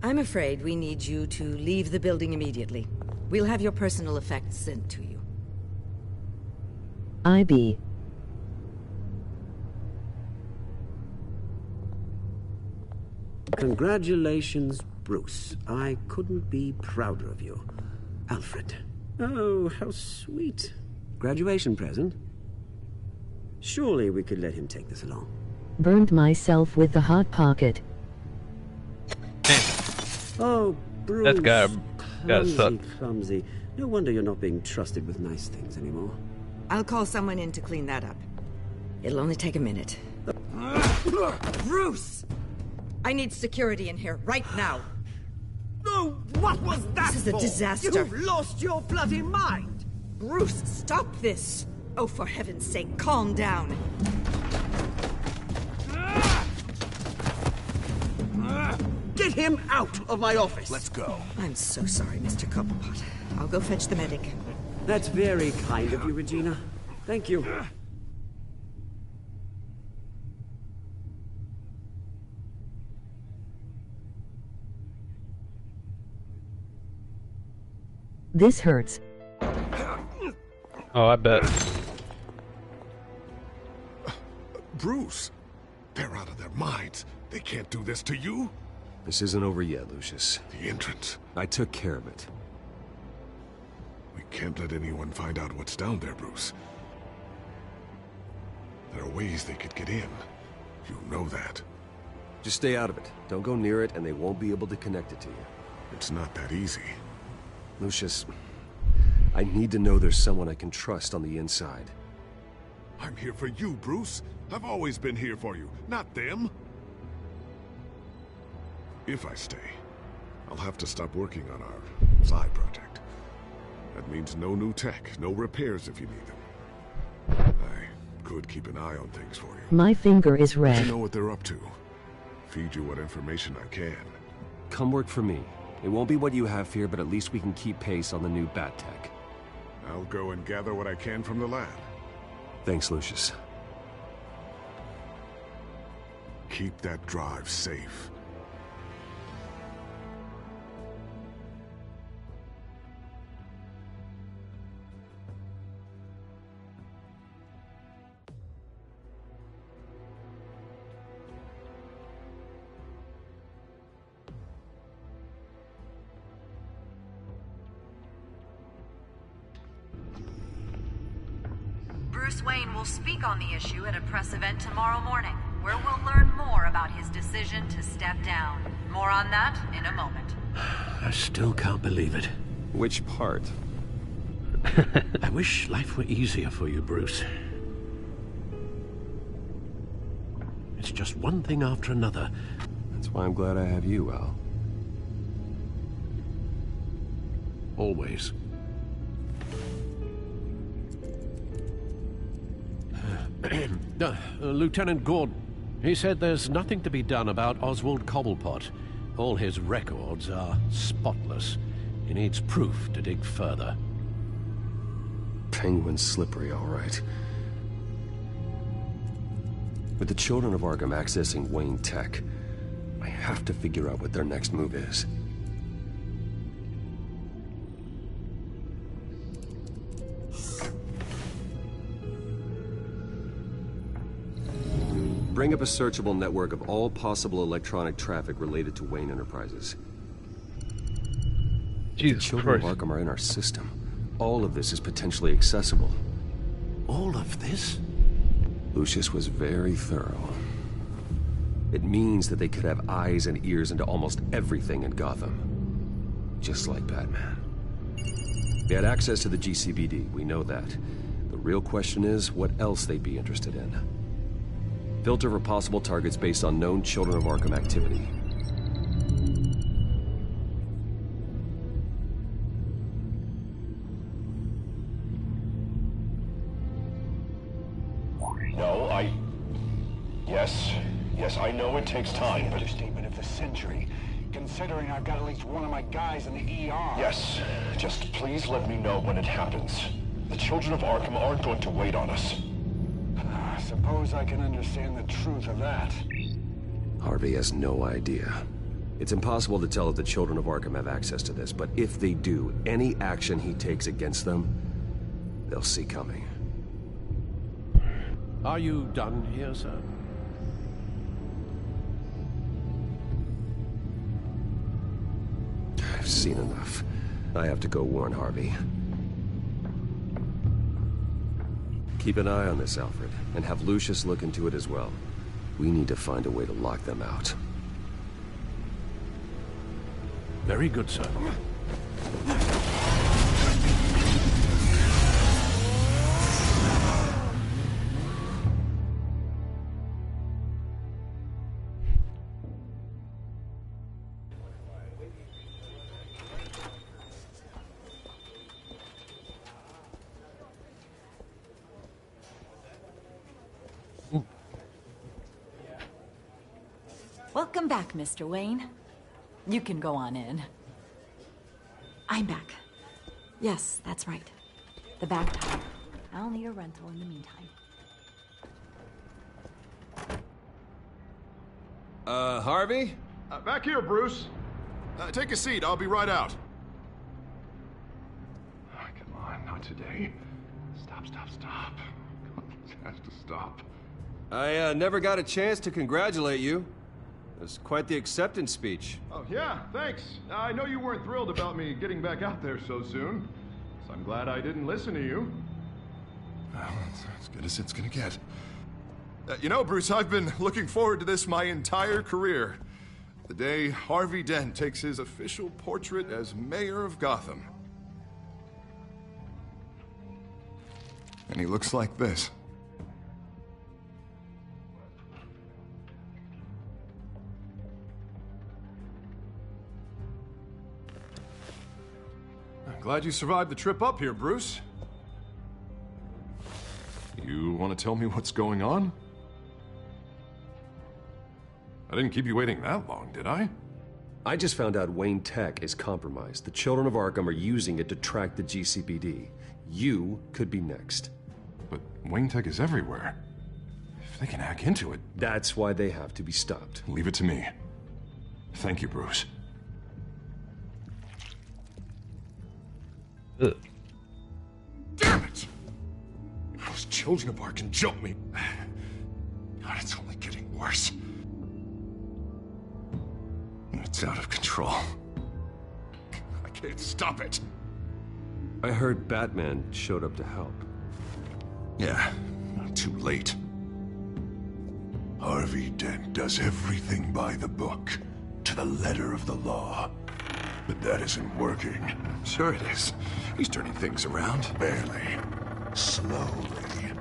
Speaker 18: I'm afraid we need you to leave the building immediately. We'll have your personal effects sent to you.
Speaker 7: IB.
Speaker 11: Congratulations, Bruce. I couldn't be prouder of you. Alfred. Oh, how sweet. Graduation present? Surely we could let him take this along.
Speaker 7: Burned myself with the Hot Pocket.
Speaker 11: Oh, Bruce.
Speaker 1: That's gotta suck.
Speaker 11: Clumsy. No wonder you're not being trusted with nice things anymore.
Speaker 18: I'll call someone in to clean that up. It'll only take a minute. Bruce! I need security in here, right now.
Speaker 11: No, what was that?
Speaker 18: This is a disaster.
Speaker 11: You've lost your bloody mind!
Speaker 18: Bruce, stop this! Oh, for heaven's sake, calm down.
Speaker 11: Get him out of my office!
Speaker 14: Let's go.
Speaker 18: I'm so sorry, Mr. Cobblepot. I'll go fetch the medic.
Speaker 11: That's very kind of you, Regina. Thank you.
Speaker 7: This hurts.
Speaker 1: Oh, I bet.
Speaker 16: Bruce, They're out of their minds. They can't do this to you.
Speaker 9: This isn't over yet, Lucius.
Speaker 16: The entrance.
Speaker 9: I took care of it.
Speaker 16: We can't let anyone find out what's down there, Bruce. There are ways they could get in. You know that.
Speaker 9: Just stay out of it. Don't go near it, and they won't be able to connect it to you.
Speaker 16: It's not that easy.
Speaker 9: Lucius, I need to know there's someone I can trust on the inside.
Speaker 16: I'm here for you, Bruce. I've always been here for you, not them. If I stay, I'll have to stop working on our side project. That means no new tech, no repairs if you need them. I could keep an eye on things for you.
Speaker 7: My finger is
Speaker 16: Let
Speaker 7: red.
Speaker 16: you know what they're up to. Feed you what information I can.
Speaker 9: Come work for me. It won't be what you have here, but at least we can keep pace on the new bat tech.
Speaker 16: I'll go and gather what I can from the lab.
Speaker 9: Thanks, Lucius.
Speaker 16: Keep that drive safe.
Speaker 19: Bruce Wayne will speak on the issue at a press event tomorrow morning, where we'll learn more about his decision to step down. More on that in a moment.
Speaker 15: I still can't believe it.
Speaker 9: Which part?
Speaker 15: I wish life were easier for you, Bruce. It's just one thing after another.
Speaker 9: That's why I'm glad I have you, Al.
Speaker 15: Always. Lieutenant Gordon, he said there's nothing to be done about Oswald Cobblepot. All his records are spotless. He needs proof to dig further.
Speaker 9: Penguin's slippery, all right. With the children of Arkham accessing Wayne Tech, I have to figure out what their next move is. Bring up a searchable network of all possible electronic traffic related to Wayne Enterprises.
Speaker 1: Jesus
Speaker 9: the children
Speaker 1: Christ.
Speaker 9: of Arkham are in our system. All of this is potentially accessible.
Speaker 15: All of this?
Speaker 9: Lucius was very thorough. It means that they could have eyes and ears into almost everything in Gotham. Just like Batman. They had access to the GCPD, we know that. The real question is, what else they'd be interested in. Filter for possible targets based on known Children of Arkham activity.
Speaker 20: No, Yes, I know it takes time, but...
Speaker 21: Understatement of the century, considering I've got at least one of my guys in the ER.
Speaker 20: Yes, just please let me know when it happens. The Children of Arkham aren't going to wait on us.
Speaker 21: I suppose I can understand the truth of that.
Speaker 9: Harvey has no idea. It's impossible to tell if the Children of Arkham have access to this, but if they do, any action he takes against them, they'll see coming.
Speaker 15: Are you done here, sir?
Speaker 9: I've seen enough. I have to go warn Harvey. Keep an eye on this, Alfred, and have Lucius look into it as well. We need to find a way to lock them out.
Speaker 15: Very good, sir.
Speaker 5: Welcome back, Mr. Wayne. You can go on in. I'm back. Yes, that's right. The back tire. I'll need a rental in the meantime.
Speaker 2: Harvey?
Speaker 17: Back here, Bruce.
Speaker 2: Take a seat, I'll be right out.
Speaker 17: Oh, come on, not today. Stop. It has to stop.
Speaker 9: I never got a chance to congratulate you. It was quite the acceptance speech.
Speaker 2: Oh, yeah, thanks. I know you weren't thrilled about me getting back out there so soon, so I'm glad I didn't listen to you. Well, it's as good as it's gonna get. You know, Bruce, I've been looking forward to this my entire career. The day Harvey Dent takes his official portrait as mayor of Gotham. And he looks like this. I'm glad you survived the trip up here, Bruce. You want to tell me what's going on? I didn't keep you waiting that long, did I?
Speaker 9: I just found out Wayne Tech is compromised. The Children of Arkham are using it to track the GCPD. You could be next.
Speaker 2: But Wayne Tech is everywhere. If they can hack into it...
Speaker 9: That's why they have to be stopped.
Speaker 2: Leave it to me. Thank you, Bruce.
Speaker 1: Ugh.
Speaker 2: Damn it! Those Children of Arkham jumped me. God, it's only getting worse. It's out of control. I can't stop it.
Speaker 9: I heard Batman showed up to help.
Speaker 2: Yeah, too late.
Speaker 3: Harvey Dent does everything by the book, to the letter of the law. But that isn't working.
Speaker 2: Sure it is. He's turning things around.
Speaker 3: Barely. Slowly.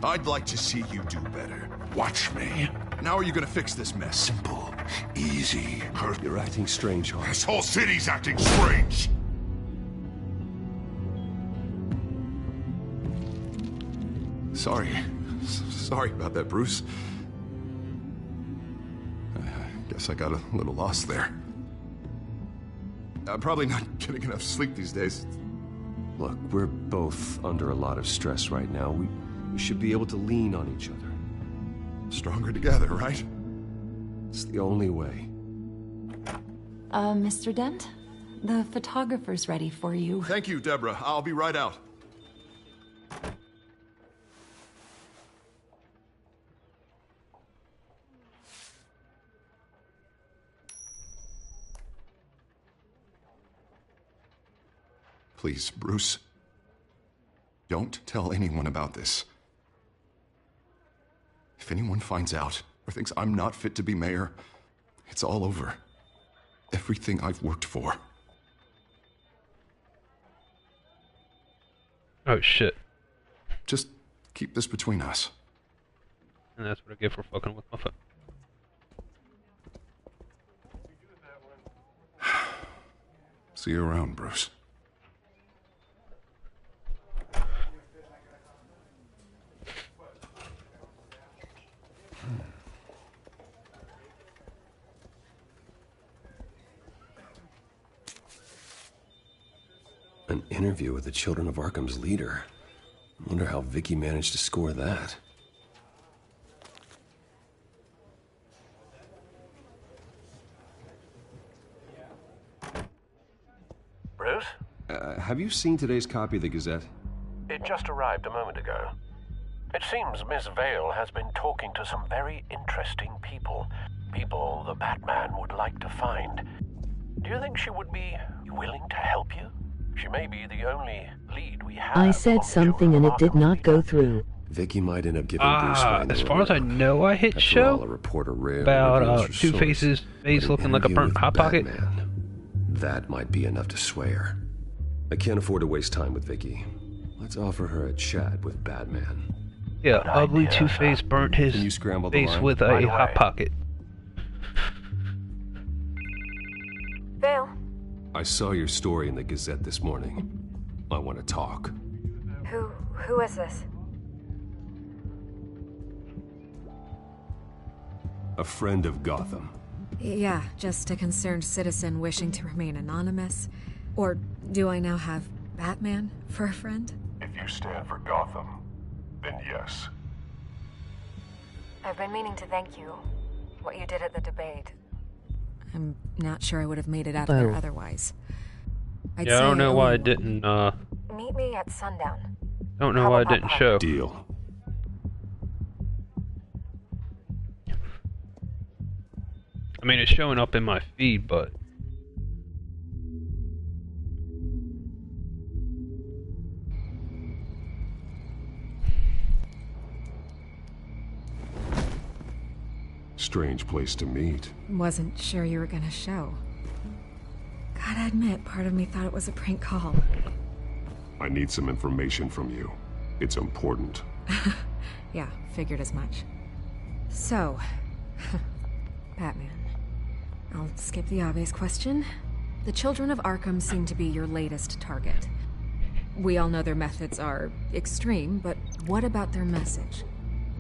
Speaker 2: I'd like to see you do better.
Speaker 3: Watch me.
Speaker 2: Now are you gonna fix this mess?
Speaker 3: Simple. Easy.
Speaker 9: You're acting strange, Harvey.
Speaker 3: This whole city's acting strange.
Speaker 2: Sorry about that, Bruce. I guess I got a little lost there. I'm probably not getting enough sleep these days.
Speaker 9: Look, we're both under a lot of stress right now. We should be able to lean on each other.
Speaker 2: Stronger together, right?
Speaker 9: It's the only way.
Speaker 6: Mr. Dent? The photographer's ready for you.
Speaker 2: Thank you, Deborah. I'll be right out. Please, Bruce. Don't tell anyone about this. If anyone finds out or thinks I'm not fit to be mayor, it's all over. Everything I've worked for.
Speaker 1: Oh shit.
Speaker 2: Just keep this between us.
Speaker 1: And that's what I get for fucking with my phone.
Speaker 2: See you around, Bruce.
Speaker 9: An interview with the Children of Arkham's leader. I wonder how Vicky managed to score that.
Speaker 15: Bruce?
Speaker 9: Have you seen today's copy of the Gazette?
Speaker 15: It just arrived a moment ago. It seems Miss Vale has been talking to some very interesting people. People the Batman would like to find. Do you think she would be willing to help you? She may be the only lead we have.
Speaker 7: I said something and it did not go through.
Speaker 9: Vicky might end up giving Bruce Wayne
Speaker 1: as far as I know, I hit show about Two-Face's face looking like a burnt Hot Pocket.
Speaker 9: That might be enough to sway her. I can't afford to waste time with Vicky. Let's offer her a chat with Batman.
Speaker 1: Yeah, ugly Two-Face burnt his face with a Hot Pocket.
Speaker 13: Vale.
Speaker 9: I saw your story in the Gazette this morning. I want to talk.
Speaker 13: Who is this?
Speaker 9: A friend of Gotham.
Speaker 22: Yeah, just a concerned citizen wishing to remain anonymous. Or do I now have Batman for a friend?
Speaker 20: If you stand for Gotham, then yes.
Speaker 13: I've been meaning to thank you. What you did at the debate.
Speaker 22: I'm not sure I would have made it out of there otherwise.
Speaker 1: Yeah, I don't know why it didn't,
Speaker 13: Meet me at sundown.
Speaker 1: Don't know why it didn't show.
Speaker 9: Deal.
Speaker 1: I mean, it's showing up in my feed, but...
Speaker 16: Strange place to meet.
Speaker 22: Wasn't sure you were gonna show. Gotta admit, part of me thought it was a prank call.
Speaker 16: I need some information from you. It's important.
Speaker 22: Yeah, figured as much. So, Batman. I'll skip the obvious question. The children of Arkham seem to be your latest target. We all know their methods are extreme, but what about their message?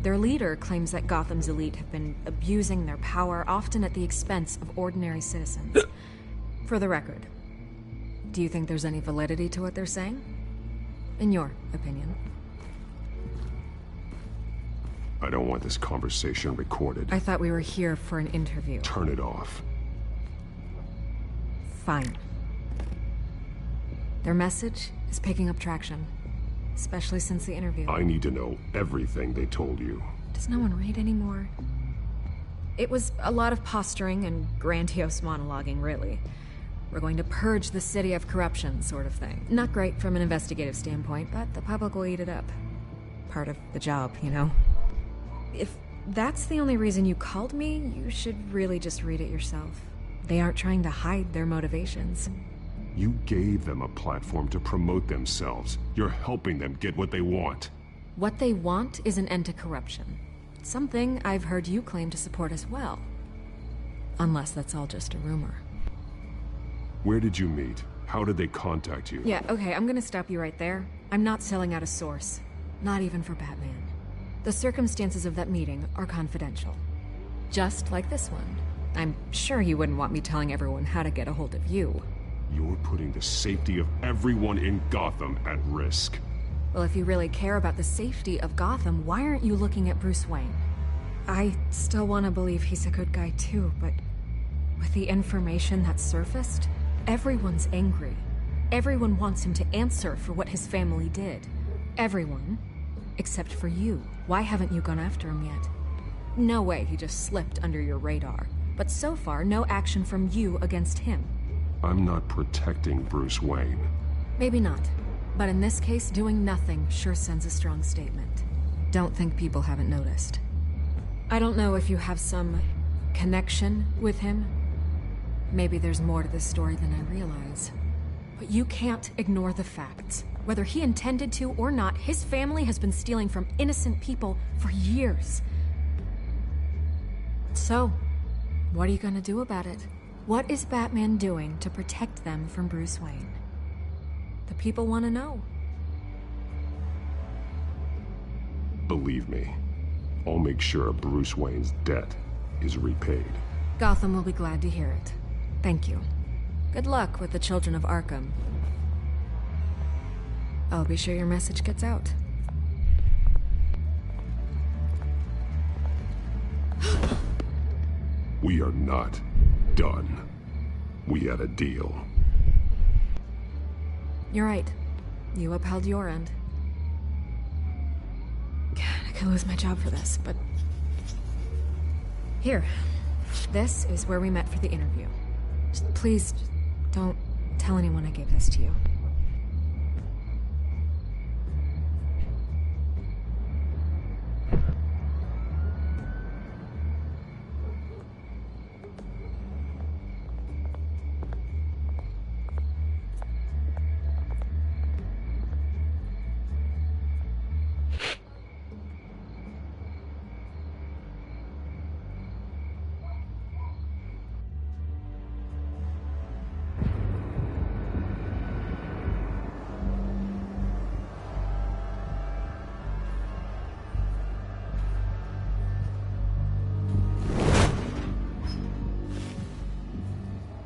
Speaker 22: Their leader claims that Gotham's elite have been abusing their power, often at the expense of ordinary citizens. For the record, do you think there's any validity to what they're saying? In your opinion?
Speaker 16: I don't want this conversation recorded.
Speaker 22: I thought we were here for an interview.
Speaker 16: Turn it off.
Speaker 22: Fine. Their message is picking up traction, especially since the interview.
Speaker 16: I need to know everything they told you.
Speaker 22: Does no one read anymore? It was a lot of posturing and grandiose monologuing, really. We're going to purge the city of corruption, sort of thing. Not great from an investigative standpoint, but the public will eat it up. Part of the job, you know? If that's the only reason you called me, you should really just read it yourself. They aren't trying to hide their motivations.
Speaker 16: You gave them a platform to promote themselves. You're helping them get what they want.
Speaker 22: What they want is an end to corruption. Something I've heard you claim to support as well. Unless that's all just a rumor.
Speaker 16: Where did you meet? How did they contact you?
Speaker 22: Yeah, okay, I'm gonna stop you right there. I'm not selling out a source. Not even for Batman. The circumstances of that meeting are confidential. Just like this one. I'm sure you wouldn't want me telling everyone how to get a hold of you.
Speaker 16: You're putting the safety of everyone in Gotham at risk.
Speaker 22: Well, if you really care about the safety of Gotham, why aren't you looking at Bruce Wayne? I still want to believe he's a good guy too, but with the information that surfaced, everyone's angry. Everyone wants him to answer for what his family did. Everyone, except for you. Why haven't you gone after him yet? No way he just slipped under your radar. But so far, no action from you against him.
Speaker 16: I'm not protecting Bruce Wayne.
Speaker 22: Maybe not. But in this case, doing nothing sure sends a strong statement. Don't think people haven't noticed. I don't know if you have some connection with him. Maybe there's more to this story than I realize. But you can't ignore the facts. Whether he intended to or not, his family has been stealing from innocent people for years. So, what are you gonna do about it? What is Batman doing to protect them from Bruce Wayne? The people want to know.
Speaker 16: Believe me, I'll make sure Bruce Wayne's debt is repaid.
Speaker 22: Gotham will be glad to hear it. Thank you. Good luck with the children of Arkham. I'll be sure your message gets out.
Speaker 16: We are not done. We had a deal.
Speaker 22: You're right. You upheld your end. God, I could lose my job for this, but... Here. This is where we met for the interview. Just please, don't tell anyone I gave this to you.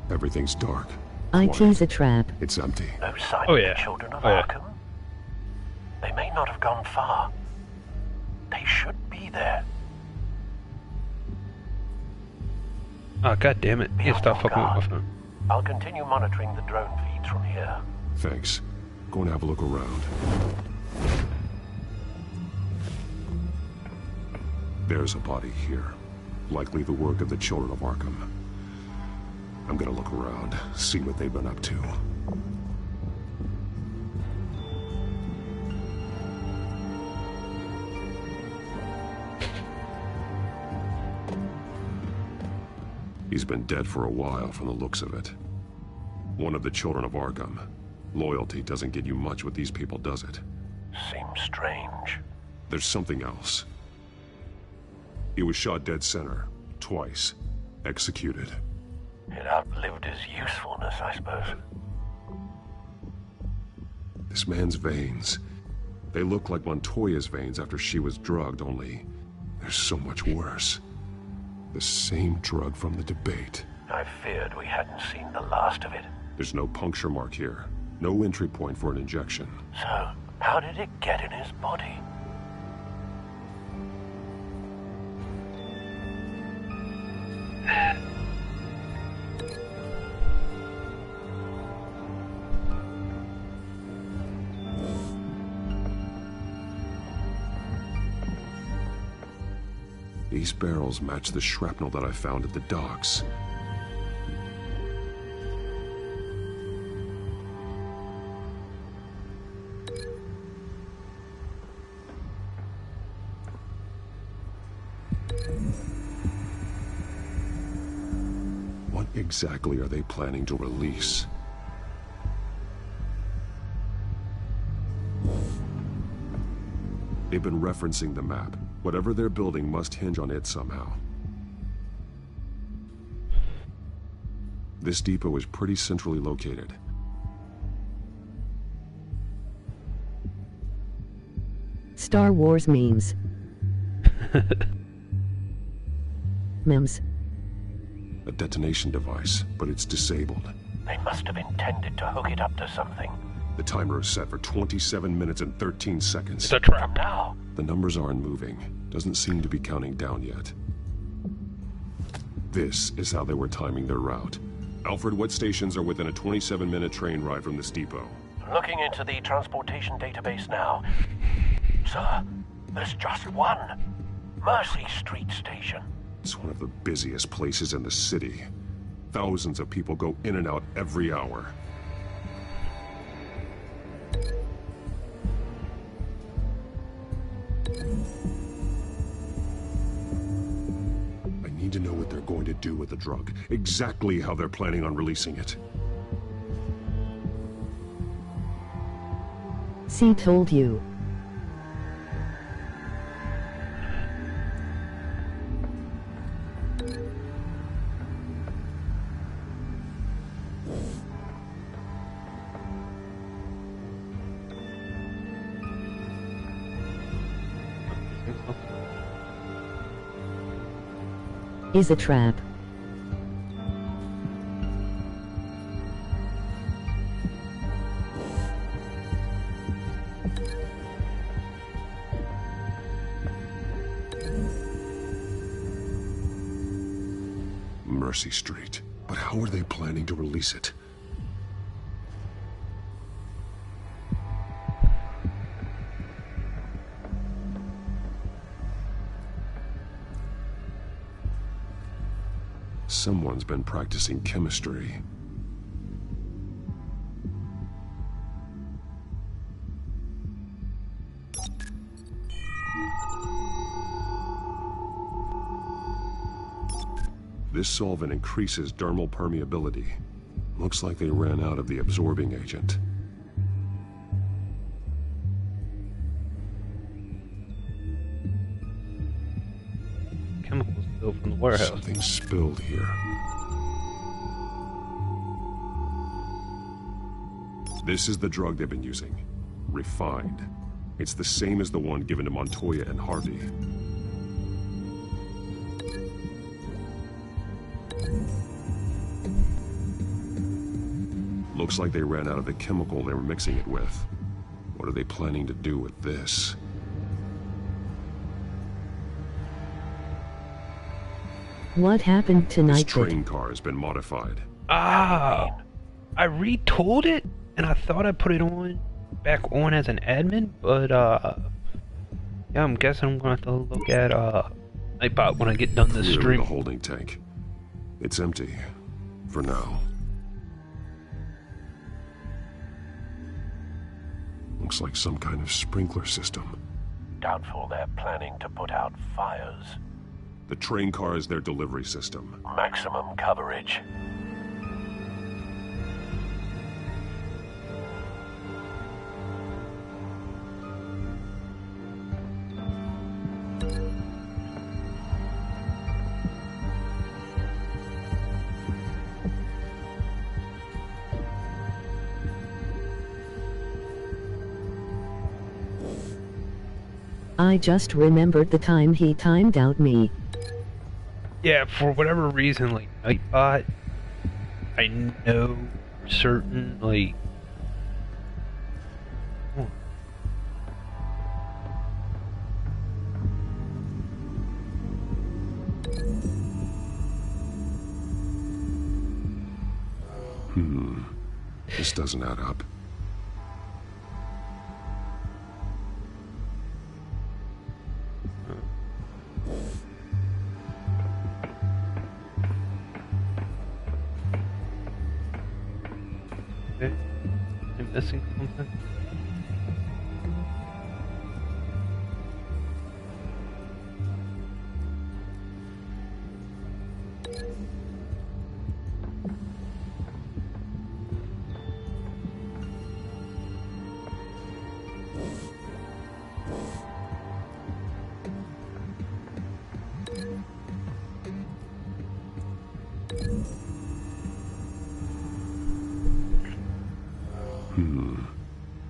Speaker 16: Everything's dark.
Speaker 7: IT's a trap.
Speaker 16: It's empty.
Speaker 15: No sign of the children of Arkham. They may not have gone far. They should be there.
Speaker 1: Oh, god damn it. You stop fucking with my phone.
Speaker 15: I'll continue monitoring the drone feeds from here.
Speaker 16: Thanks. Go and have a look around. There's a body here. Likely the work of the children of Arkham. I'm gonna look around, see what they've been up to. He's been dead for a while from the looks of it. One of the children of Arkham. Loyalty doesn't get you much with these people, does it?
Speaker 15: Seems strange.
Speaker 16: There's something else. He was shot dead center, twice, executed.
Speaker 15: It outlived his usefulness, I suppose.
Speaker 16: This man's veins. They look like Montoya's veins after she was drugged, only they're so much worse. The same drug from the debate.
Speaker 15: I feared we hadn't seen the last of it.
Speaker 16: There's no puncture mark here. No entry point for an injection.
Speaker 15: So, how did it get in his body?
Speaker 16: These barrels match the shrapnel that I found at the docks. What exactly are they planning to release? They've been referencing the map. Whatever they're building must hinge on it somehow. This depot is pretty centrally located.
Speaker 7: Star Wars memes. Memes.
Speaker 16: A detonation device, but it's disabled.
Speaker 15: They must have intended to hook it up to something.
Speaker 16: The timer is set for 27 minutes and 13 seconds.
Speaker 15: It's a trap now.
Speaker 16: The numbers aren't moving. Doesn't seem to be counting down yet. This is how they were timing their route. Alfred, what stations are within a 27-minute train ride from this depot?
Speaker 15: Looking into the transportation database now. Sir, there's just one. Mercy Street Station.
Speaker 16: It's one of the busiest places in the city. Thousands of people go in and out every hour. I need to know what they're going to do with the drug. Exactly how they're planning on releasing it.
Speaker 7: See, told you. Is a trap.
Speaker 16: Mercy Street. But how are they planning to release it? Someone's been practicing chemistry. This solvent increases dermal permeability. Looks like they ran out of the absorbing agent.
Speaker 1: Chemicals go from the warehouse.
Speaker 16: Something spilled here. This is the drug they've been using. Refined. It's the same as the one given to Montoya and Harvey. Looks like they ran out of the chemical they were mixing it with. What are they planning to do with this?
Speaker 7: What happened tonight?
Speaker 16: This train car has been modified.
Speaker 1: Ah, I retooled it, and I thought I put it on back on as an admin, but yeah, I'm guessing I'm gonna have to look at Nightbot when I get done this
Speaker 16: Clearly
Speaker 1: stream.
Speaker 16: the holding tank. It's empty. for now. Looks like some kind of sprinkler system.
Speaker 15: Doubtful they're planning to put out fires.
Speaker 16: The train car is their delivery system.
Speaker 15: Maximum coverage.
Speaker 7: I just remembered the time he timed out me.
Speaker 1: Yeah, for whatever reason, like Nightbot, I know certain, like...
Speaker 16: This doesn't add up.
Speaker 1: Okay. I'm missing something.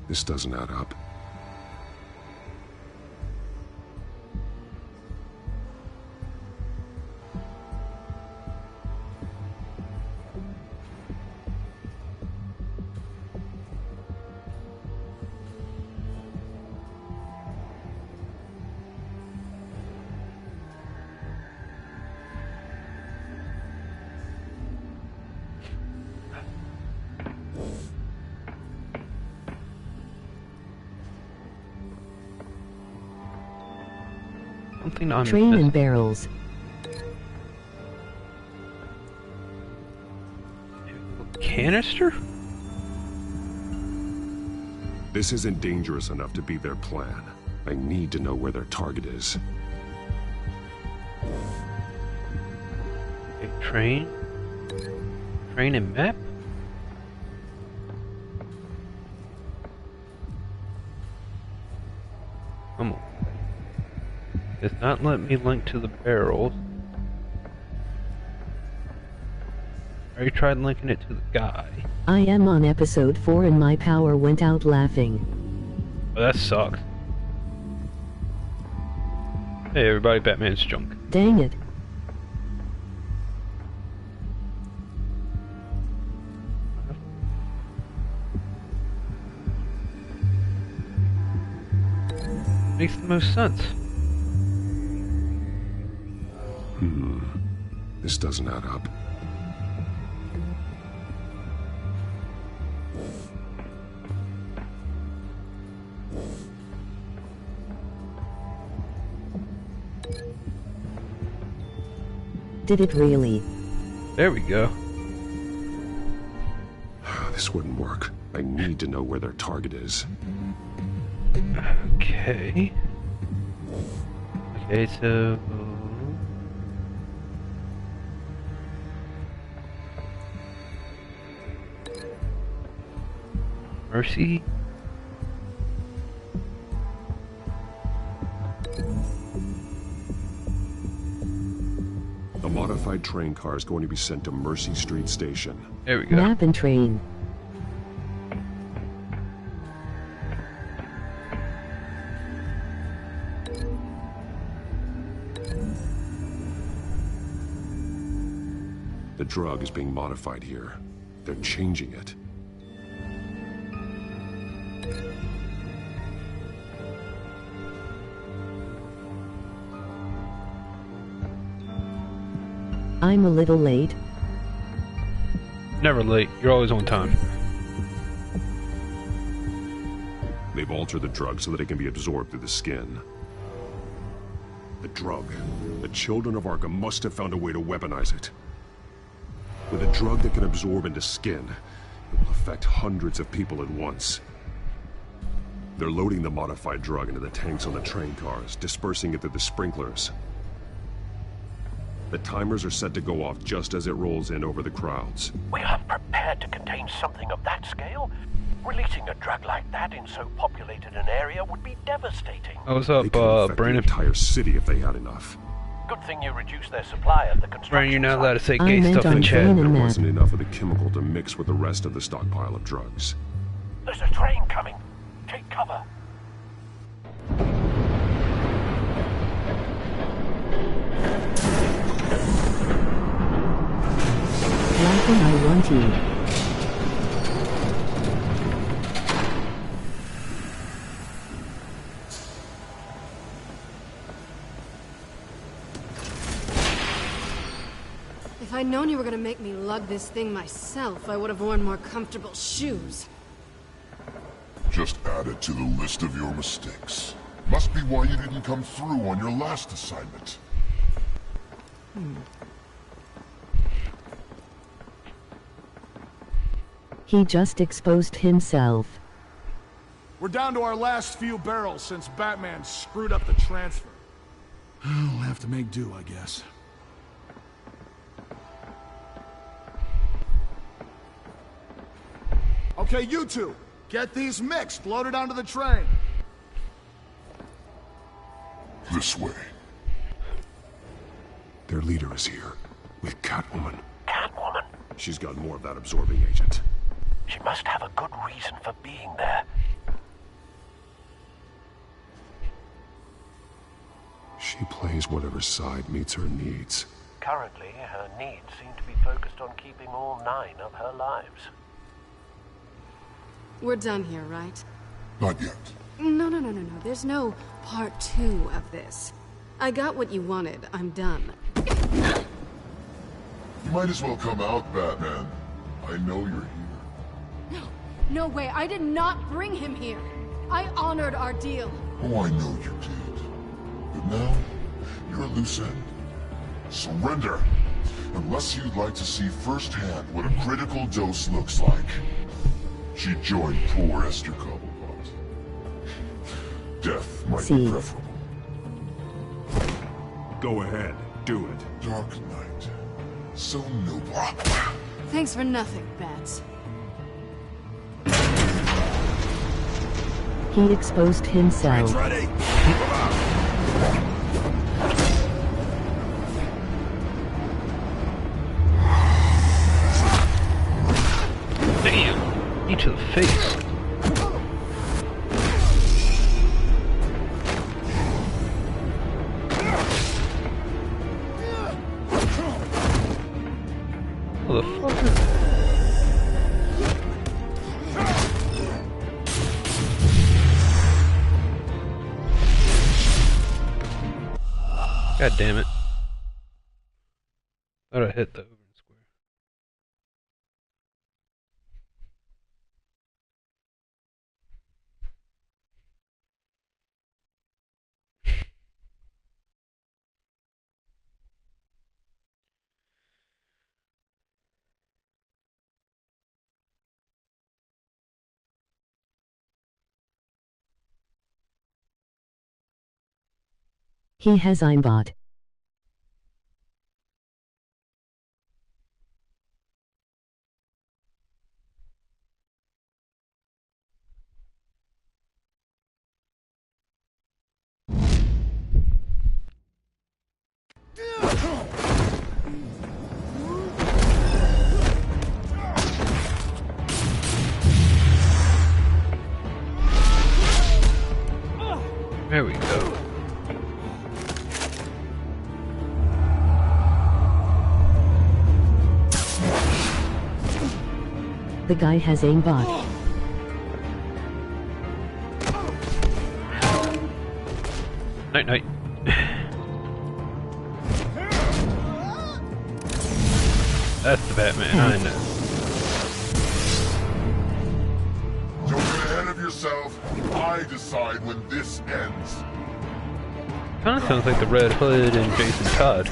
Speaker 16: This doesn't add up.
Speaker 1: Something on
Speaker 7: Train and barrels.
Speaker 1: Canister?
Speaker 16: This isn't dangerous enough to be their plan. I need to know where their target is.
Speaker 1: A train? Train and map? Come on. Does not let me link to the barrels. I already tried linking it to the guy.
Speaker 7: I am on episode 4 and my power went out laughing.
Speaker 1: Oh, that sucks. Hey everybody, Batman's junk.
Speaker 7: Dang it.
Speaker 1: Makes the most sense.
Speaker 16: This doesn't add up.
Speaker 7: Did it really?
Speaker 1: There we go.
Speaker 16: This wouldn't work. I need to know where their target is.
Speaker 1: Okay. Okay, so... Mercy?
Speaker 16: A modified train car is going to be sent to Mercy Street Station.
Speaker 1: There we go.
Speaker 7: Map and train.
Speaker 16: The drug is being modified here. They're changing it.
Speaker 7: I'm a little late.
Speaker 1: Never late. You're always on time.
Speaker 16: They've altered the drug so that it can be absorbed through the skin. The drug. The children of Arkham must have found a way to weaponize it.
Speaker 9: With a drug that can absorb into skin, it will affect hundreds of people at once. They're loading the modified drug into the tanks on the train cars, dispersing it through the sprinklers. The timers are set to go off just as it rolls in over the crowds.
Speaker 15: We aren't prepared to contain something of that scale. Releasing a drug like that in so populated an area would be devastating.
Speaker 1: What's up, Brandon?
Speaker 9: The entire city if they had enough.
Speaker 15: Good thing you reduced their supply at the construction
Speaker 1: Brandon, you're not allowed to say
Speaker 7: I
Speaker 1: gay
Speaker 7: meant
Speaker 1: stuff in
Speaker 7: on
Speaker 1: chat.
Speaker 7: Brandon,
Speaker 9: There
Speaker 7: man.
Speaker 9: wasn't enough of the chemical to mix with the rest of the stockpile of drugs.
Speaker 15: There's a train coming. Take cover.
Speaker 7: Liking I want you.
Speaker 4: If I'd known you were gonna make me lug this thing myself, I would have worn more comfortable shoes.
Speaker 8: Just add it to the list of your mistakes. Must be why you didn't come through on your last assignment.
Speaker 7: He just exposed himself.
Speaker 21: We're down to our last few barrels since Batman screwed up the transfer. We'll have to make do, I guess. Okay, you two, get these mixed, loaded onto the train.
Speaker 8: This way.
Speaker 9: Their leader is here, with Catwoman.
Speaker 15: Catwoman?
Speaker 9: She's got more of that absorbing agent.
Speaker 15: She must have a good reason for being there.
Speaker 9: She plays whatever side meets her needs.
Speaker 15: Currently, her needs seem to be focused on keeping all 9 of her lives.
Speaker 4: We're done here, right?
Speaker 8: Not yet.
Speaker 4: No. There's no part 2 of this. I got what you wanted. I'm done.
Speaker 8: You might as well come out, Batman. I know you're here.
Speaker 4: No way. I did not bring him here. I honored our deal.
Speaker 8: Oh, I know you did. But now, you're a loose end. Surrender! Unless you'd like to see firsthand what a critical dose looks like. She joined poor Esther Cobblepot. Death might be preferable.
Speaker 9: Go ahead, do it.
Speaker 8: Dark Knight. So noble.
Speaker 4: Thanks for nothing, Bats.
Speaker 7: He exposed himself.
Speaker 8: Ready?
Speaker 1: Damn! Knee to the face. Motherfucker. God damn it. Thought I hit the open square.
Speaker 7: He has aimbot.
Speaker 1: There we go.
Speaker 7: The guy has aimbot.
Speaker 1: Night night. That's the Batman, I know.
Speaker 8: Don't get ahead of yourself. I decide when this ends.
Speaker 1: Kinda sounds like the Red Hood and Jason Todd.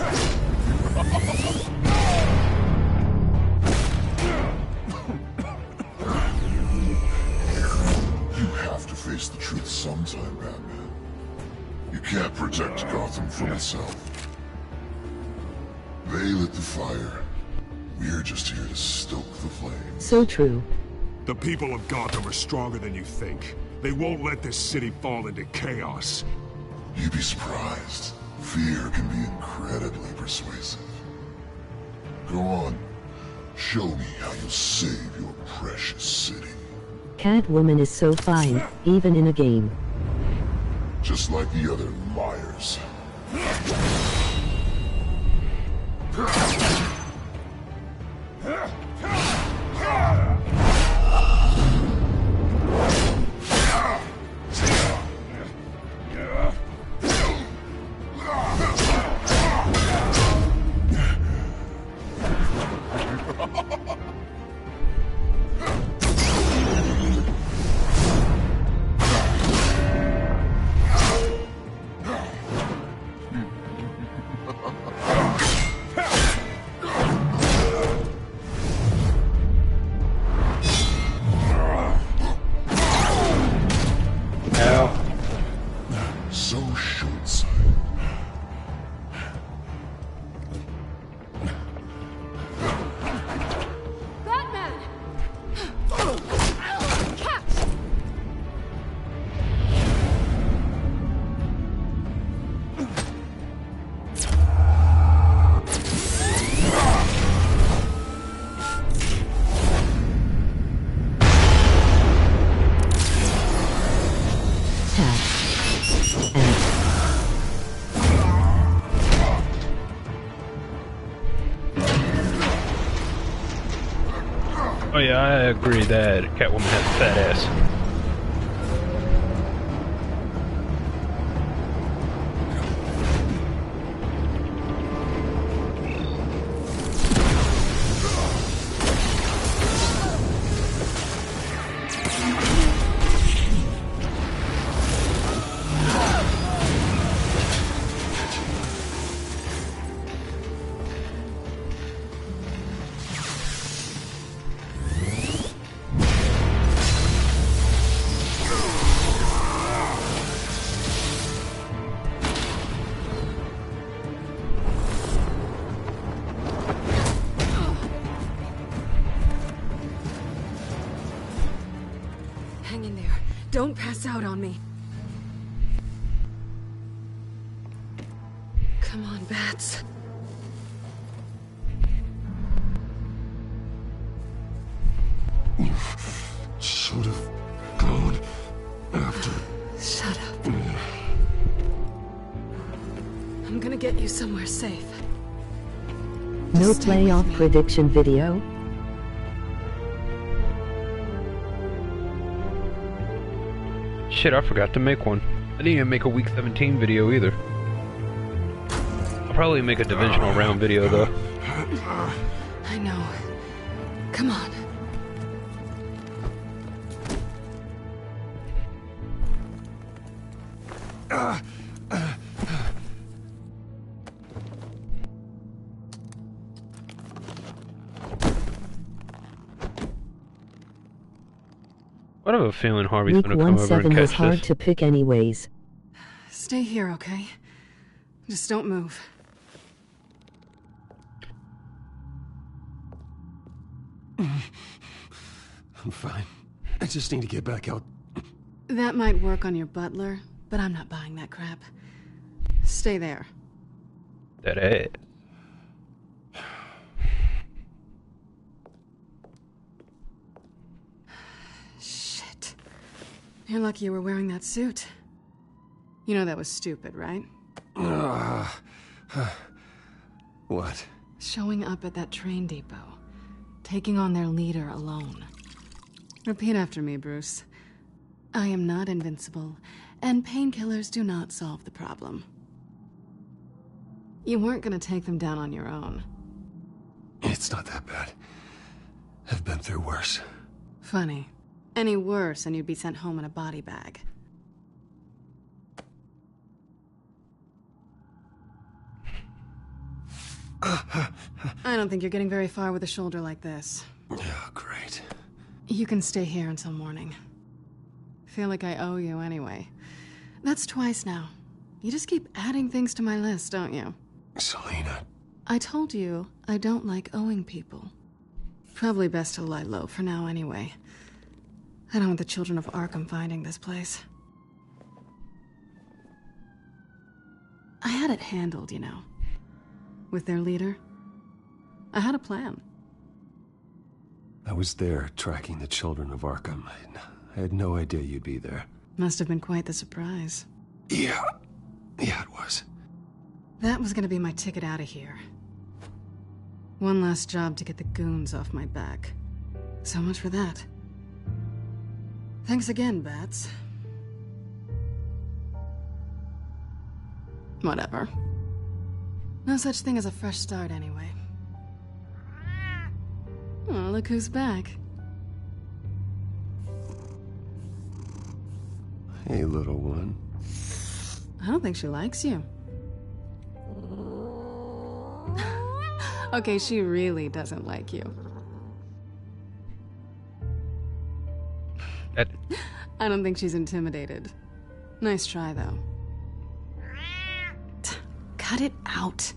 Speaker 8: sometime, Batman. You can't protect Gotham from itself. They lit the fire. We're just here to stoke the flames.
Speaker 7: So true.
Speaker 10: The people of Gotham are stronger than you think. They won't let this city fall into chaos.
Speaker 8: You'd be surprised. Fear can be incredibly persuasive. Go on. Show me how you'll save your precious city.
Speaker 7: Catwoman is so fine, even in a game.
Speaker 8: Just like the other liars. So short-sighted.
Speaker 4: Batman! Catch!
Speaker 1: Oh yeah, I agree that Catwoman has a fat ass.
Speaker 4: Hang in there. Don't pass out on me. Come on, Bats.
Speaker 8: You should have gone after.
Speaker 4: Shut up. I'm gonna get you somewhere safe.
Speaker 7: No playoff prediction video?
Speaker 1: Shit, I forgot to make one. I didn't even make a Week 17 video either. I'll probably make a divisional round video though.
Speaker 4: I know. Come on.
Speaker 1: I have a feeling Harvey's
Speaker 7: Week
Speaker 1: gonna come over and
Speaker 7: 1-7 was
Speaker 1: catch
Speaker 7: hard
Speaker 1: this.
Speaker 7: to pick anyways.
Speaker 4: Stay here, okay? Just don't move.
Speaker 9: I'm fine. I just need to get back out.
Speaker 4: That might work on your butler, but I'm not buying that crap. Stay there.
Speaker 1: That ass.
Speaker 4: Shit. You're lucky you were wearing that suit. You know that was stupid, right?
Speaker 9: What?
Speaker 4: Showing up at that train depot. Taking on their leader alone. Repeat after me, Bruce. I am not invincible, and painkillers do not solve the problem. You weren't gonna take them down on your own.
Speaker 9: It's not that bad. I've been through worse.
Speaker 4: Funny. Any worse and you'd be sent home in a body bag. I don't think you're getting very far with a shoulder like this.
Speaker 9: Oh, great.
Speaker 4: You can stay here until morning. Feel like I owe you anyway. That's twice now. You just keep adding things to my list, don't you?
Speaker 9: Selina.
Speaker 4: I told you I don't like owing people. Probably best to lie low for now anyway. I don't want the children of Arkham finding this place. I had it handled, you know. With their leader. I had a plan.
Speaker 9: I was there tracking the children of Arkham. I had no idea you'd be there.
Speaker 4: Must have been quite the surprise.
Speaker 9: Yeah, it was.
Speaker 4: That was gonna be my ticket out of here. One last job to get the goons off my back. So much for that. Thanks again, Bats. Whatever. No such thing as a fresh start, anyway. Oh, look who's back.
Speaker 9: Hey, little one.
Speaker 4: I don't think she likes you. Okay, she really doesn't like you. I don't think she's intimidated. Nice try, though. Cut it out.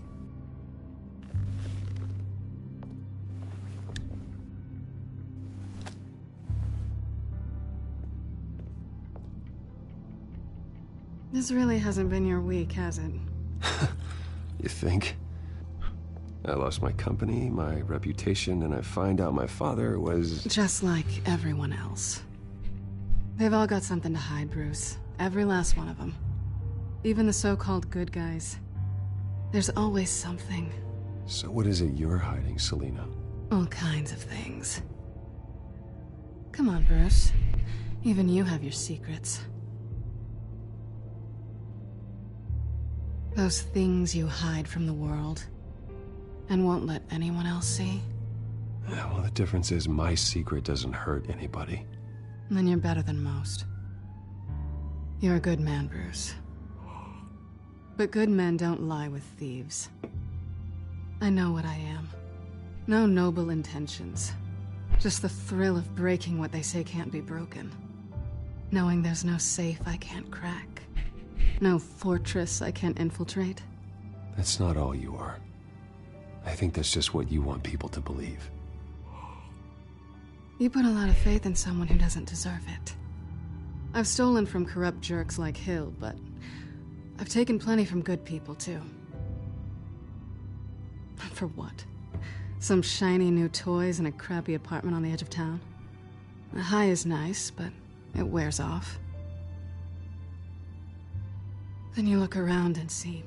Speaker 4: This really hasn't been your week, has it?
Speaker 9: You think? I lost my company, my reputation, and I find out my father was...
Speaker 4: Just like everyone else. They've all got something to hide, Bruce. Every last one of them. Even the so-called good guys. There's always something.
Speaker 9: So what is it you're hiding, Selina?
Speaker 4: All kinds of things. Come on, Bruce. Even you have your secrets. Those things you hide from the world and won't let anyone else see.
Speaker 9: Yeah, well, the difference is my secret doesn't hurt anybody.
Speaker 4: Then you're better than most. You're a good man, Bruce. But good men don't lie with thieves. I know what I am. No noble intentions. Just the thrill of breaking what they say can't be broken. Knowing there's no safe I can't crack. No fortress I can't infiltrate.
Speaker 9: That's not all you are. I think that's just what you want people to believe.
Speaker 4: You put a lot of faith in someone who doesn't deserve it. I've stolen from corrupt jerks like Hill, but I've taken plenty from good people, too. For what? Some shiny new toys and a crappy apartment on the edge of town? The high is nice, but it wears off. Then you look around and see...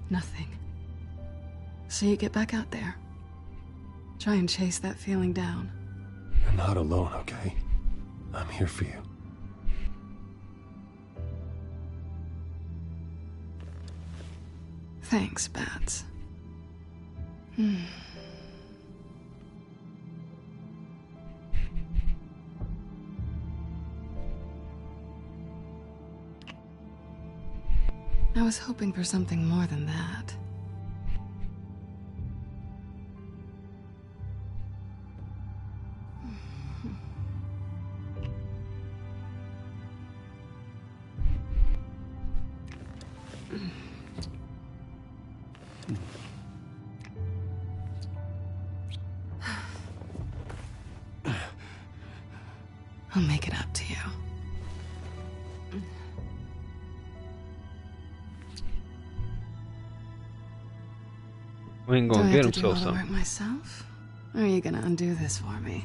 Speaker 4: nothing. So you get back out there. Try and chase that feeling down.
Speaker 9: You're not alone, okay? I'm here for you.
Speaker 4: Thanks, Bats. I was hoping for something more than that. I'll make it up to you.
Speaker 1: We ain't gonna get him so
Speaker 4: Do I have to do all the work myself? Or are you gonna undo this for me?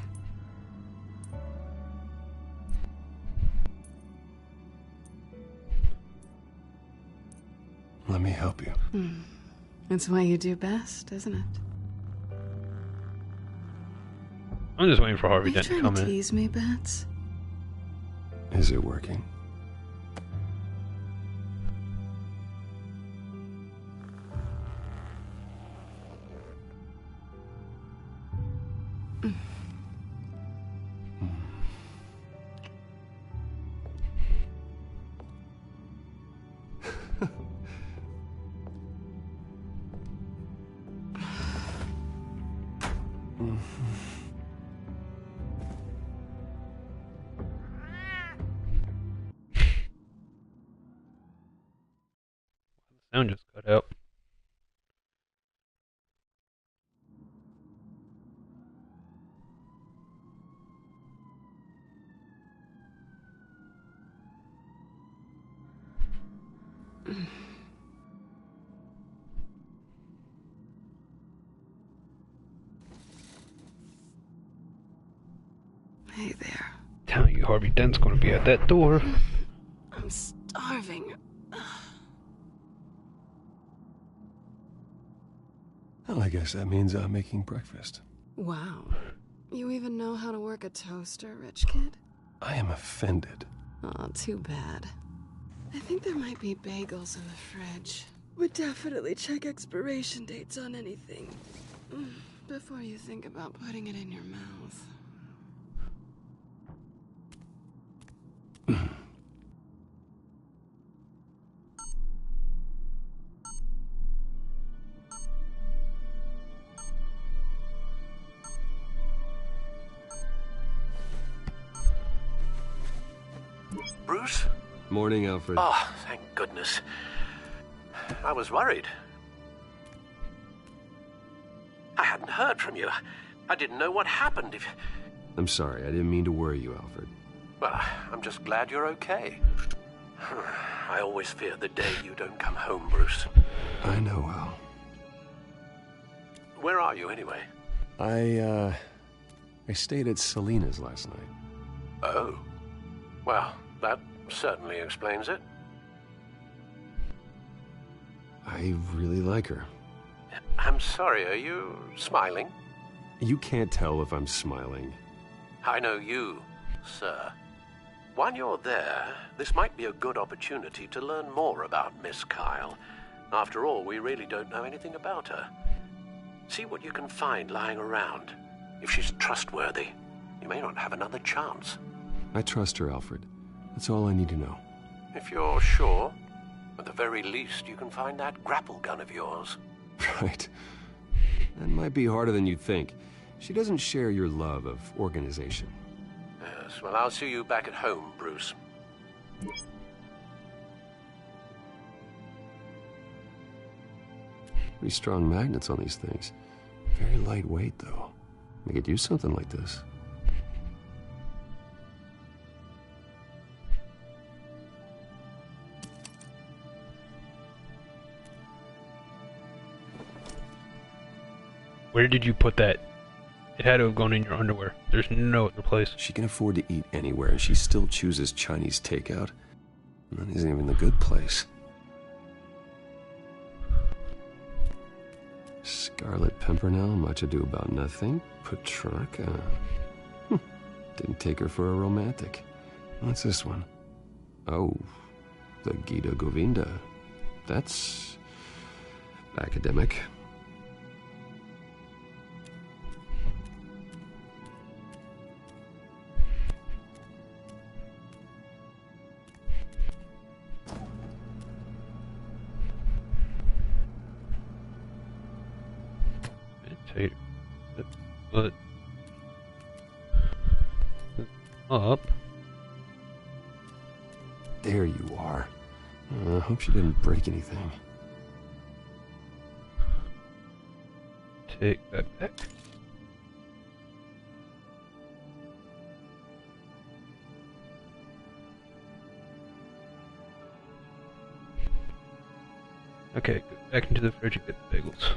Speaker 9: Let me help you.
Speaker 4: It's what you do best, isn't it?
Speaker 1: I'm just waiting for Harvey
Speaker 4: Are you
Speaker 1: Dent to
Speaker 4: trying
Speaker 1: come
Speaker 4: to
Speaker 1: in.
Speaker 4: tease me, Bats?
Speaker 9: Is it working?
Speaker 4: Hey there.
Speaker 1: Telling you, Harvey Dent's gonna be at that door.
Speaker 4: I'm starving.
Speaker 9: Well, I guess that means I'm making breakfast.
Speaker 4: Wow. You even know how to work a toaster, rich kid?
Speaker 9: I am offended.
Speaker 4: Aw, too bad. I think there might be bagels in the fridge. Would definitely check expiration dates on anything before you think about putting it in your mouth.
Speaker 15: Bruce?
Speaker 9: Morning, Alfred.
Speaker 15: Oh, thank goodness. I was worried. I hadn't heard from you. I didn't know what happened.
Speaker 9: I'm sorry, I didn't mean to worry you, Alfred.
Speaker 15: Well, I'm just glad you're okay. I always fear the day you don't come home, Bruce.
Speaker 9: I know, Al.
Speaker 15: Where are you, anyway?
Speaker 9: I stayed at Selena's last night.
Speaker 15: Oh. Well, that certainly explains it.
Speaker 9: I really like her.
Speaker 15: I'm sorry, are you smiling?
Speaker 9: You can't tell if I'm smiling.
Speaker 15: I know you, sir. While you're there, this might be a good opportunity to learn more about Miss Kyle. After all, we really don't know anything about her. See what you can find lying around. If she's trustworthy, you may not have another chance.
Speaker 9: I trust her, Alfred. That's all I need to know.
Speaker 15: If you're sure, at the very least, you can find that grapple gun of yours.
Speaker 9: Right. That might be harder than you'd think. She doesn't share your love of organization.
Speaker 15: Yes, well, I'll see you back at home, Bruce.
Speaker 9: Pretty strong magnets on these things. Very lightweight, though. I could use something like this.
Speaker 1: Where did you put that? It had to have gone in your underwear. There's no other place.
Speaker 9: She can afford to eat anywhere, and she still chooses Chinese takeout. And that isn't even the good place. Scarlet Pimpernel, Much Ado About Nothing, Petrarca. Didn't take her for a romantic. What's this one? Oh, the Gita Govinda. That's academic.
Speaker 1: But up.
Speaker 9: There you are. I hope she didn't break anything.
Speaker 1: Take that back. Okay, go back into the fridge and get the bagels.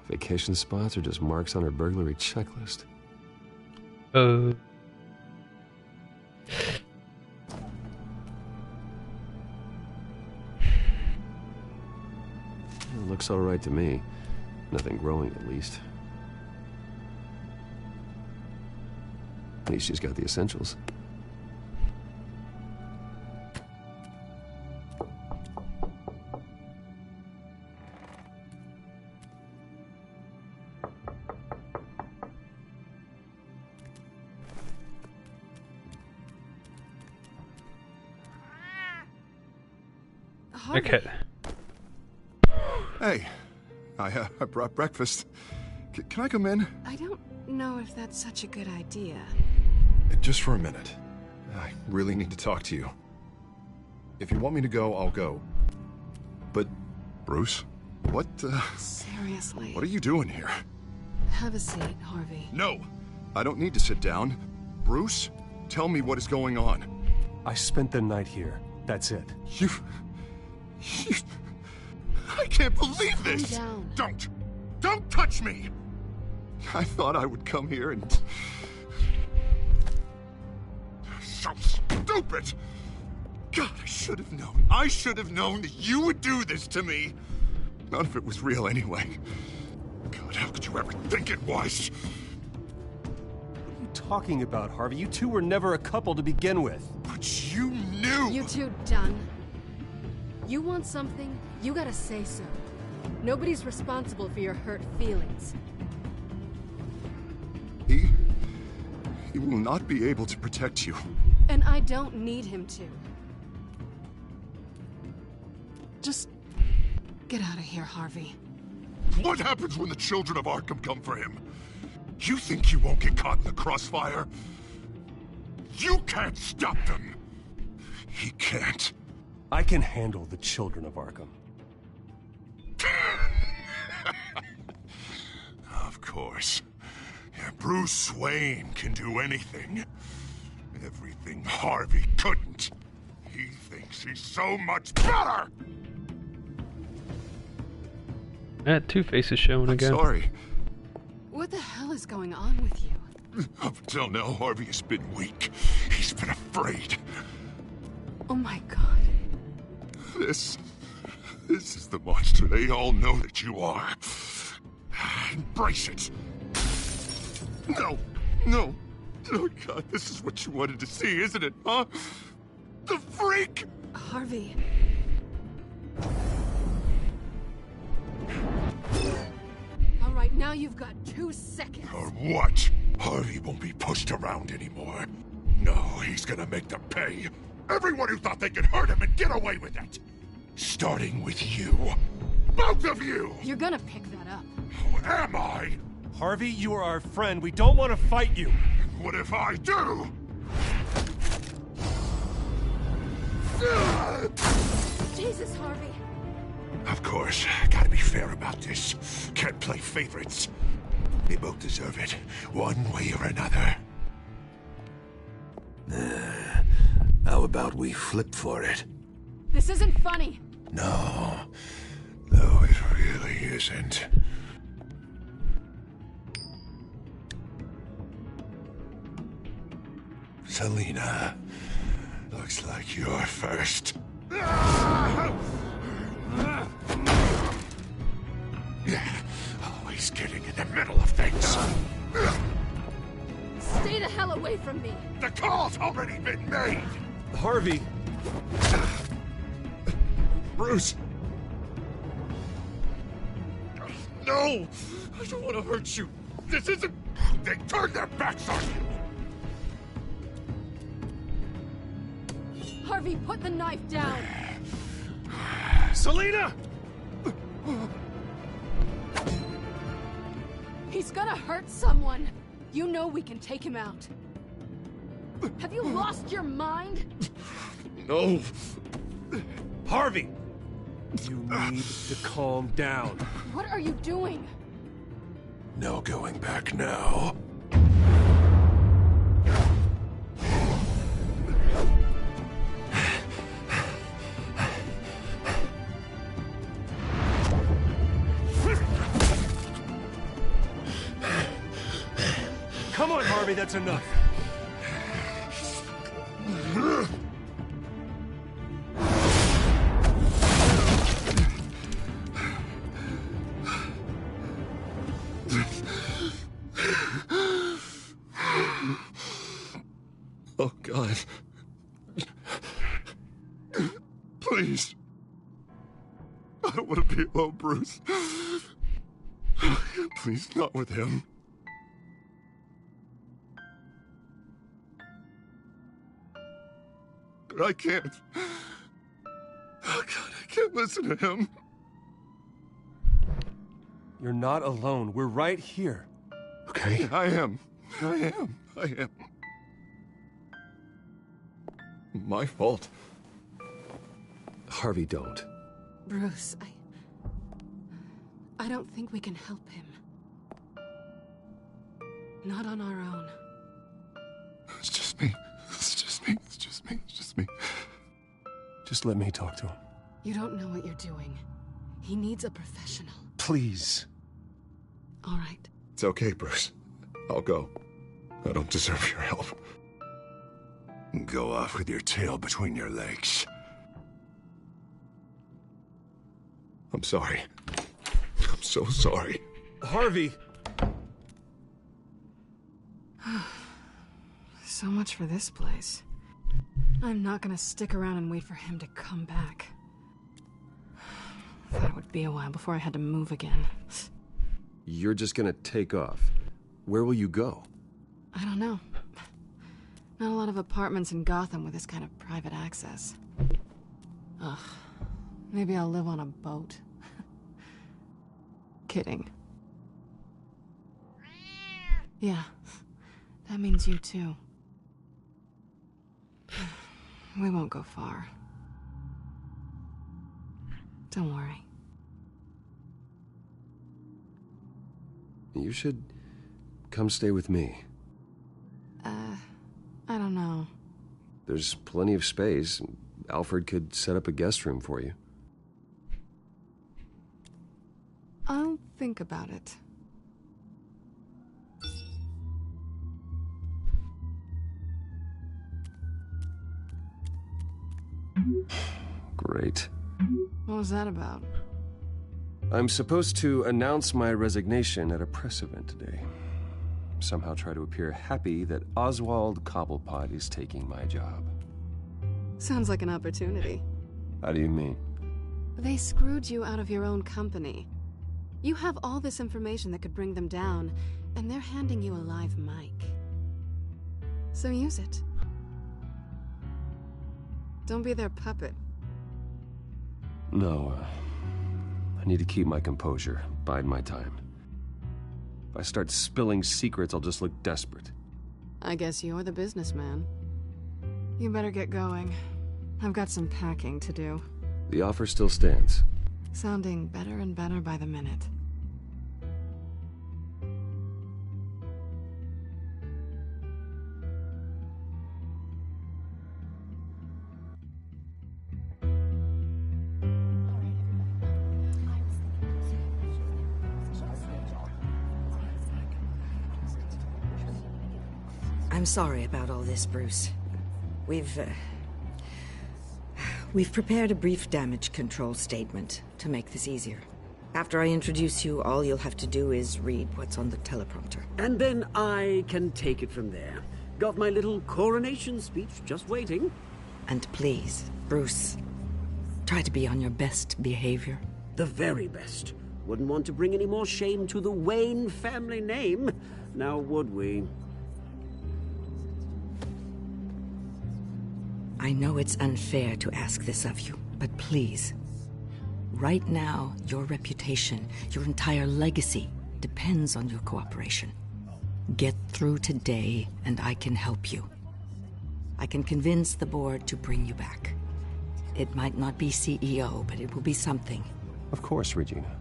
Speaker 9: Vacation spots are just marks on her burglary checklist.
Speaker 1: It
Speaker 9: looks all right to me. Nothing growing, at least. At least she's got the essentials.
Speaker 1: Okay.
Speaker 2: Hey, I brought breakfast. Can I come in?
Speaker 4: I don't know if that's such a good idea.
Speaker 2: Just for a minute. I really need to talk to you. If you want me to go, I'll go. But, Bruce, what,
Speaker 4: Seriously.
Speaker 2: what are you doing here?
Speaker 4: Have a seat, Harvey.
Speaker 2: No, I don't need to sit down. Bruce, tell me what is going on.
Speaker 12: I spent the night here. That's it.
Speaker 2: I can't believe this!
Speaker 4: Calm down.
Speaker 2: Don't!
Speaker 17: Don't touch me! I thought I would come here and... So stupid! God, I should have known. I should have known that you would do this to me. None of it was real anyway. God, how could you ever think it was?
Speaker 12: What are you talking about, Harvey? You two were never a couple to begin with.
Speaker 17: But you knew!
Speaker 4: You two done? You want something, you gotta say so. Nobody's responsible for your hurt feelings.
Speaker 17: He will not be able to protect you.
Speaker 4: And I don't need him to. Just get out of here, Harvey.
Speaker 17: What happens when the children of Arkham come for him? You think you won't get caught in the crossfire? You can't stop them. He can't.
Speaker 12: I can handle the children of Arkham.
Speaker 17: Of course. Yeah, Bruce Wayne can do anything. Everything Harvey couldn't. He thinks he's so much better!
Speaker 1: Two-Face is showing again.
Speaker 17: Sorry.
Speaker 4: What the hell is going on with you?
Speaker 17: Up until now, Harvey has been weak. He's been afraid.
Speaker 4: Oh my God.
Speaker 17: This is the monster they all know that you are. Embrace it. No. Oh God, this is what you wanted to see, isn't it, huh? The freak!
Speaker 4: Harvey. All right, now you've got 2 seconds.
Speaker 17: Or what? Harvey won't be pushed around anymore. No, he's gonna make them pay. Everyone who thought they could hurt him and get away with it. Starting with you. Both of you!
Speaker 4: You're gonna pick that up.
Speaker 17: Who am I?
Speaker 12: Harvey, you are our friend. We don't want to fight you.
Speaker 17: What if I do?
Speaker 4: Jesus, Harvey.
Speaker 17: Of course, gotta be fair about this. Can't play favorites. They both deserve it, one way or another. How about we flip for it?
Speaker 4: This isn't funny.
Speaker 17: No, it really isn't. Selina, looks like you're first. Always getting in the middle of things.
Speaker 4: Stay the hell away from me.
Speaker 17: The call's already been made.
Speaker 12: Harvey.
Speaker 17: Bruce. No! I don't want to hurt you. This isn't... They turned their backs on you.
Speaker 4: Harvey, put the knife down.
Speaker 17: Selina!
Speaker 4: He's gonna hurt someone. You know we can take him out. Have you lost your mind?
Speaker 17: No.
Speaker 12: Harvey! You need to calm down.
Speaker 4: What are you doing?
Speaker 17: No going back now.
Speaker 12: Come on, Harvey, that's enough.
Speaker 17: Oh, God. Please. I don't want to be alone, Bruce. Please, not with him. But I can't. Oh, God, I can't listen to him.
Speaker 12: You're not alone. We're right here.
Speaker 17: Okay? I am. My fault.
Speaker 9: Harvey, don't.
Speaker 4: Bruce, I don't think we can help him. Not on our own.
Speaker 17: It's just me.
Speaker 12: Just let me talk to him.
Speaker 4: You don't know what you're doing. He needs a professional.
Speaker 12: Please.
Speaker 4: all right.
Speaker 2: It's okay, Bruce. I'll go. I don't deserve your help.
Speaker 10: Go off with your tail between your legs.
Speaker 2: I'm sorry. I'm so sorry.
Speaker 12: Harvey!
Speaker 4: So much for this place. I'm not gonna stick around and wait for him to come back. Thought it would be a while before I had to move again.
Speaker 9: You're just gonna take off. Where will you go?
Speaker 4: I don't know. Not a lot of apartments in Gotham with this kind of private access. Ugh. Maybe I'll live on a boat. Kidding. Yeah. That means you too. We won't go far. Don't worry.
Speaker 9: You should come stay with me.
Speaker 4: I don't know.
Speaker 9: There's plenty of space. Alfred could set up a guest room for you.
Speaker 4: I'll think about it.
Speaker 9: Great.
Speaker 4: What was that about?
Speaker 9: I'm supposed to announce my resignation at a press event today. Somehow try to appear happy that Oswald Cobblepot is taking my job.
Speaker 4: Sounds like an opportunity.
Speaker 9: How do you mean?
Speaker 4: They screwed you out of your own company. You have all this information that could bring them down, and they're handing you a live mic. So use it. Don't be their puppet.
Speaker 9: No, I need to keep my composure, bide my time. If I start spilling secrets, I'll just look desperate.
Speaker 4: I guess you're the businessman. You better get going. I've got some packing to do.
Speaker 9: The offer still stands.
Speaker 4: Sounding better and better by the minute.
Speaker 13: I'm sorry about all this, Bruce. We've prepared a brief damage control statement to make this easier. After I introduce you, all you'll have to do is read what's on the teleprompter.
Speaker 11: And then I can take it from there. Got my little coronation speech just waiting.
Speaker 13: And please, Bruce, try to be on your best behavior.
Speaker 11: The very best. Wouldn't want to bring any more shame to the Wayne family name, now would we?
Speaker 13: I know it's unfair to ask this of you, but please. Right now, your reputation, your entire legacy, depends on your cooperation. Get through today, and I can help you. I can convince the board to bring you back. It might not be CEO, but it will be something.
Speaker 9: Of course, Regina.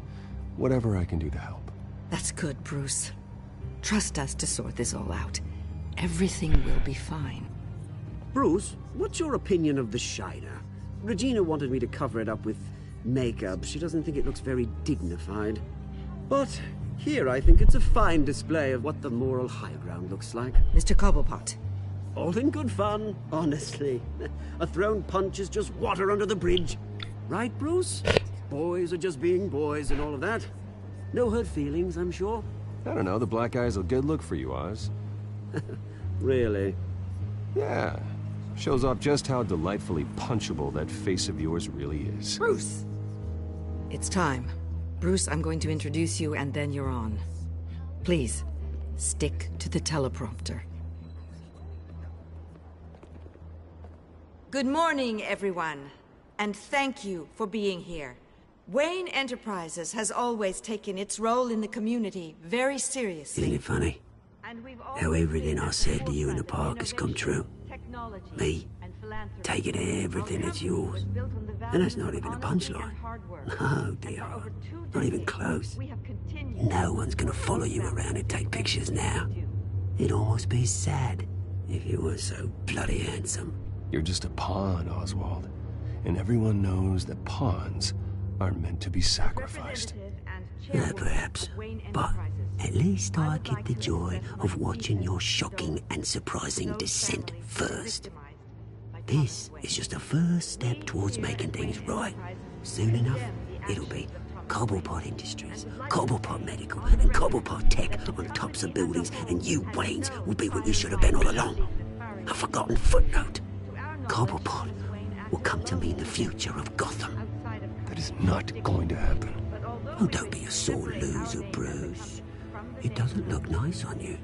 Speaker 9: Whatever I can do to help.
Speaker 13: That's good, Bruce. Trust us to sort this all out. Everything will be fine.
Speaker 11: Bruce, what's your opinion of the Shiner? Regina wanted me to cover it up with makeup. She doesn't think it looks very dignified. But here I think it's a fine display of what the moral high ground looks like.
Speaker 13: Mr. Cobblepot.
Speaker 11: All in good fun, honestly. A thrown punch is just water under the bridge. Right, Bruce? Boys are just being boys and all of that. No hurt feelings, I'm sure.
Speaker 9: I don't know, the black eye's a good look for you, Oz.
Speaker 11: Really?
Speaker 9: Yeah. Shows off just how delightfully punchable that face of yours really is.
Speaker 13: Bruce! It's time. Bruce, I'm going to introduce you and then you're on. Please, stick to the teleprompter. Good morning, everyone. And thank you for being here. Wayne Enterprises has always taken its role in the community very seriously.
Speaker 11: Isn't it funny? How everything I said to you in the park has come true. Me, taking everything that's yours. And that's not even a punchline. No, dear. Not even close. No one's gonna follow you around and take pictures now. It'd almost be sad if you were so bloody handsome.
Speaker 9: You're just a pawn, Oswald. And everyone knows that pawns are meant to be sacrificed.
Speaker 11: Perhaps, but at least I get the joy of watching your shocking and surprising descent first. This is just a first step towards making things right. Soon enough, it'll be Cobblepot Industries, Cobblepot Medical, and Cobblepot Tech on tops of buildings, and you, Waynes, will be what you should have been all along. A forgotten footnote. Cobblepot will come to mean the future of Gotham.
Speaker 9: That is not going to happen.
Speaker 11: Oh, don't be a sore loser, Bruce. It doesn't look nice on you.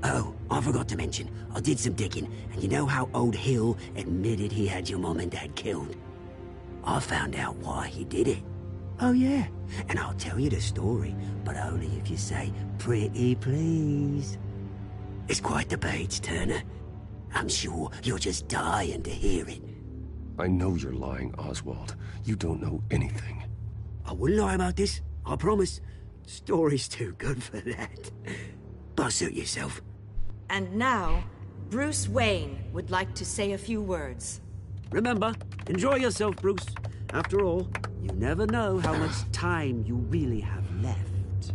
Speaker 11: Oh, I forgot to mention, I did some digging, and you know how old Hill admitted he had your mom and dad killed? I found out why he did it. Oh, yeah, and I'll tell you the story, but only if you say, pretty please. It's quite the page, Turner. I'm sure you're just dying to hear it.
Speaker 9: I know you're lying, Oswald. You don't know anything.
Speaker 11: I wouldn't lie about this, I promise. Story's too good for that. But suit yourself.
Speaker 13: And now, Bruce Wayne would like to say a few words.
Speaker 11: Remember, enjoy yourself, Bruce. After all, you never know how much time you really have left.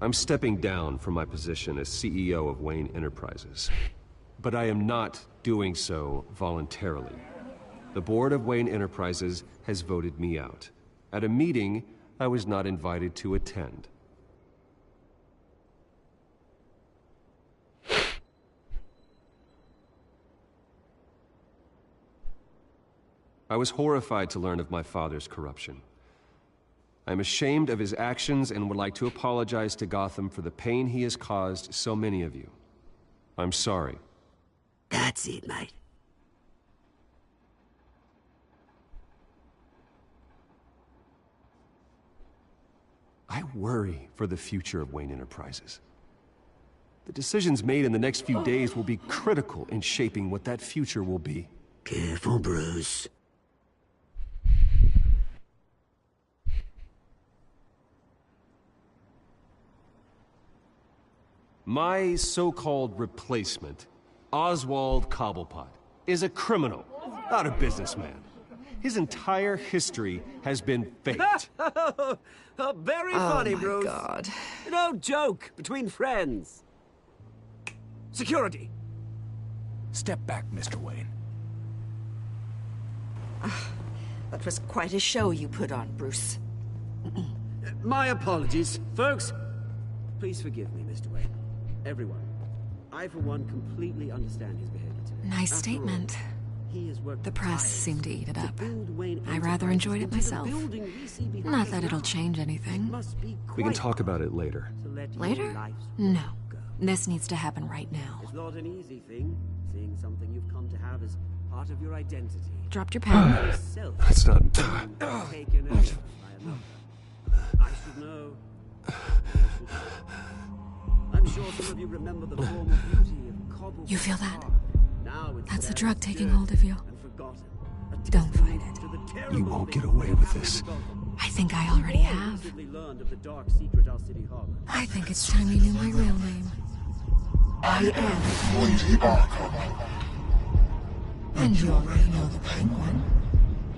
Speaker 9: I'm stepping down from my position as CEO of Wayne Enterprises. But I am not doing so voluntarily. The board of Wayne Enterprises has voted me out, at a meeting I was not invited to attend. I was horrified to learn of my father's corruption. I am ashamed of his actions and would like to apologize to Gotham for the pain he has caused so many of you. I'm sorry.
Speaker 11: That's it, mate.
Speaker 9: I worry for the future of Wayne Enterprises. The decisions made in the next few days will be critical in shaping what that future will be.
Speaker 11: Careful, Bruce.
Speaker 9: My so-called replacement, Oswald Cobblepot, is a criminal, not a businessman. His entire history has been faked.
Speaker 11: Very funny, Bruce.
Speaker 13: Oh, my God.
Speaker 11: No joke between friends. Security.
Speaker 21: Step back, Mr. Wayne.
Speaker 13: That was quite a show you put on, Bruce.
Speaker 11: My apologies. Folks, please forgive me, Mr. Wayne. Everyone. I, for one, completely understand his behavior today.
Speaker 22: Nice
Speaker 11: After
Speaker 22: statement.
Speaker 11: all, he has worked
Speaker 22: The press
Speaker 11: tirelessly
Speaker 22: seemed to eat it up.
Speaker 11: build Wayne
Speaker 22: I rather
Speaker 11: Enterprises
Speaker 22: enjoyed it
Speaker 11: into the
Speaker 22: myself.
Speaker 11: building we see behind
Speaker 22: Not
Speaker 11: us
Speaker 22: that it'll
Speaker 11: now.
Speaker 22: change anything.
Speaker 11: Must be
Speaker 9: We can
Speaker 11: quite
Speaker 9: talk about it later.
Speaker 11: to let your
Speaker 22: Later?
Speaker 11: lives
Speaker 22: No. This needs to happen right now.
Speaker 11: It's not an easy thing, seeing something you've come to have as part of your identity.
Speaker 22: Dropped your pen.
Speaker 9: That's not...
Speaker 11: Taken over by another. I should know. I'm sure some of you remember the form of beauty of cobble.
Speaker 22: You feel that?
Speaker 11: Now it's
Speaker 22: That's the
Speaker 11: there,
Speaker 22: drug taking
Speaker 11: obscured
Speaker 22: hold of you.
Speaker 11: and forgotten.
Speaker 22: Don't fight it.
Speaker 11: To the
Speaker 9: You
Speaker 11: terrible
Speaker 9: won't get
Speaker 11: things
Speaker 9: away
Speaker 11: that
Speaker 9: with
Speaker 11: happened
Speaker 9: this.
Speaker 11: to Gotham.
Speaker 22: I think I already have.
Speaker 11: Recently learned of the dark secret our city harbored.
Speaker 22: I think it's time you knew my real name. I am
Speaker 8: Lady Arkham.
Speaker 22: And you already know the Penguin.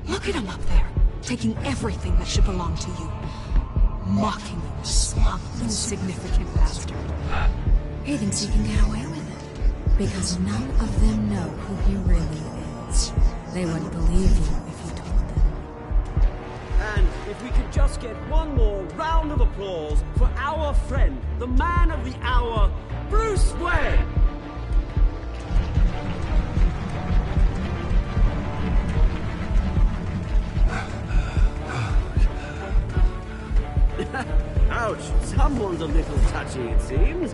Speaker 22: Look at him up there, taking everything that should belong to you. Mocking you, smug, insignificant bastard. He thinks he can get away with it. Because none of them know who he really is. They wouldn't believe you if you told them.
Speaker 11: And if we could just get one more round of applause for our friend, the man of the hour, Bruce Wayne! Ouch, someone's a little touchy, it seems.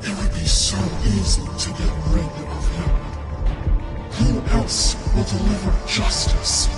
Speaker 8: It would be so easy to get rid of him. Who else will deliver justice?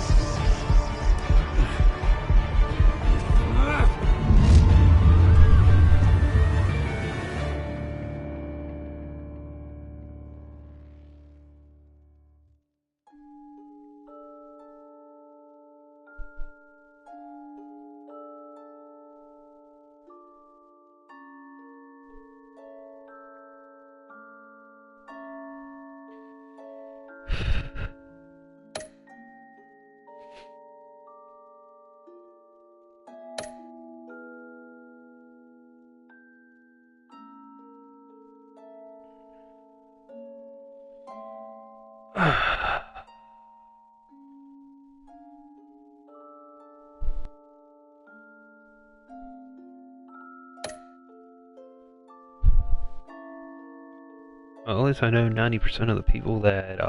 Speaker 1: Well, at least I know 90% of the people that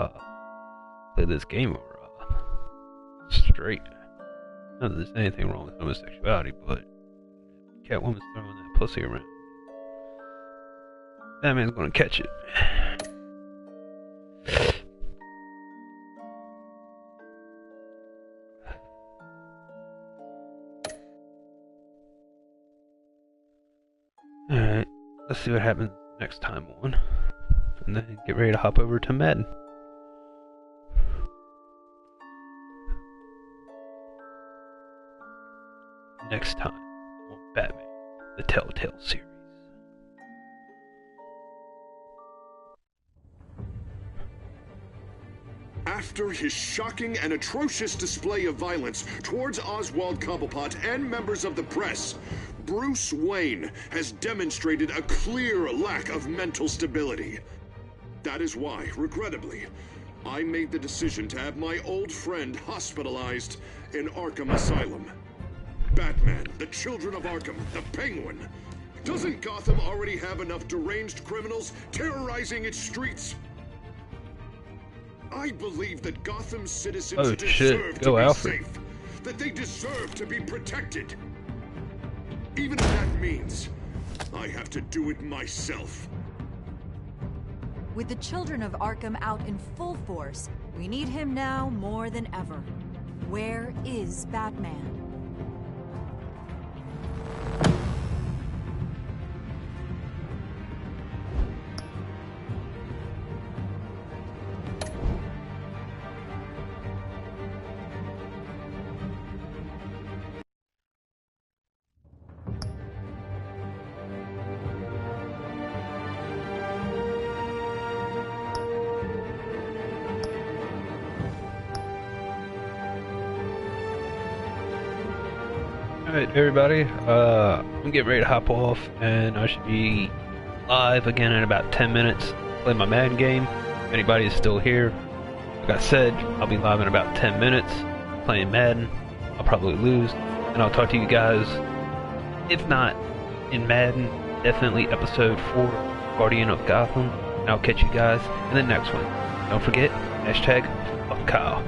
Speaker 1: play this game are straight. Not that there's anything wrong with homosexuality, but Catwoman's throwing that pussy around. That man's gonna catch it. Alright, let's see what happens next time on. And then get ready to hop over to Madden. Next time on Batman, the Telltale series.
Speaker 2: After his shocking and atrocious display of violence towards Oswald Cobblepot and members of the press, Bruce Wayne has demonstrated a clear lack of mental stability. That is why, regrettably, I made the decision to have my old friend hospitalized in Arkham Asylum. Batman, the Children of Arkham, the Penguin. Doesn't Gotham already have enough deranged criminals terrorizing its streets? I believe that Gotham's citizens deserve to be safe, that they deserve to be protected. Even if that means I have to do it myself.
Speaker 5: With the Children of Arkham out in full force, we need him now more than ever. Where is Batman?
Speaker 1: Alright everybody, I'm getting ready to hop off and I should be live again in about 10 minutes. Play my Madden game. If anybody is still here, like I said, I'll be live in about 10 minutes playing Madden. I'll probably lose, and I'll talk to you guys, if not in Madden, definitely episode 4, Guardian of Gotham. And I'll catch you guys in the next one. Don't forget, hashtag fuck Kyle.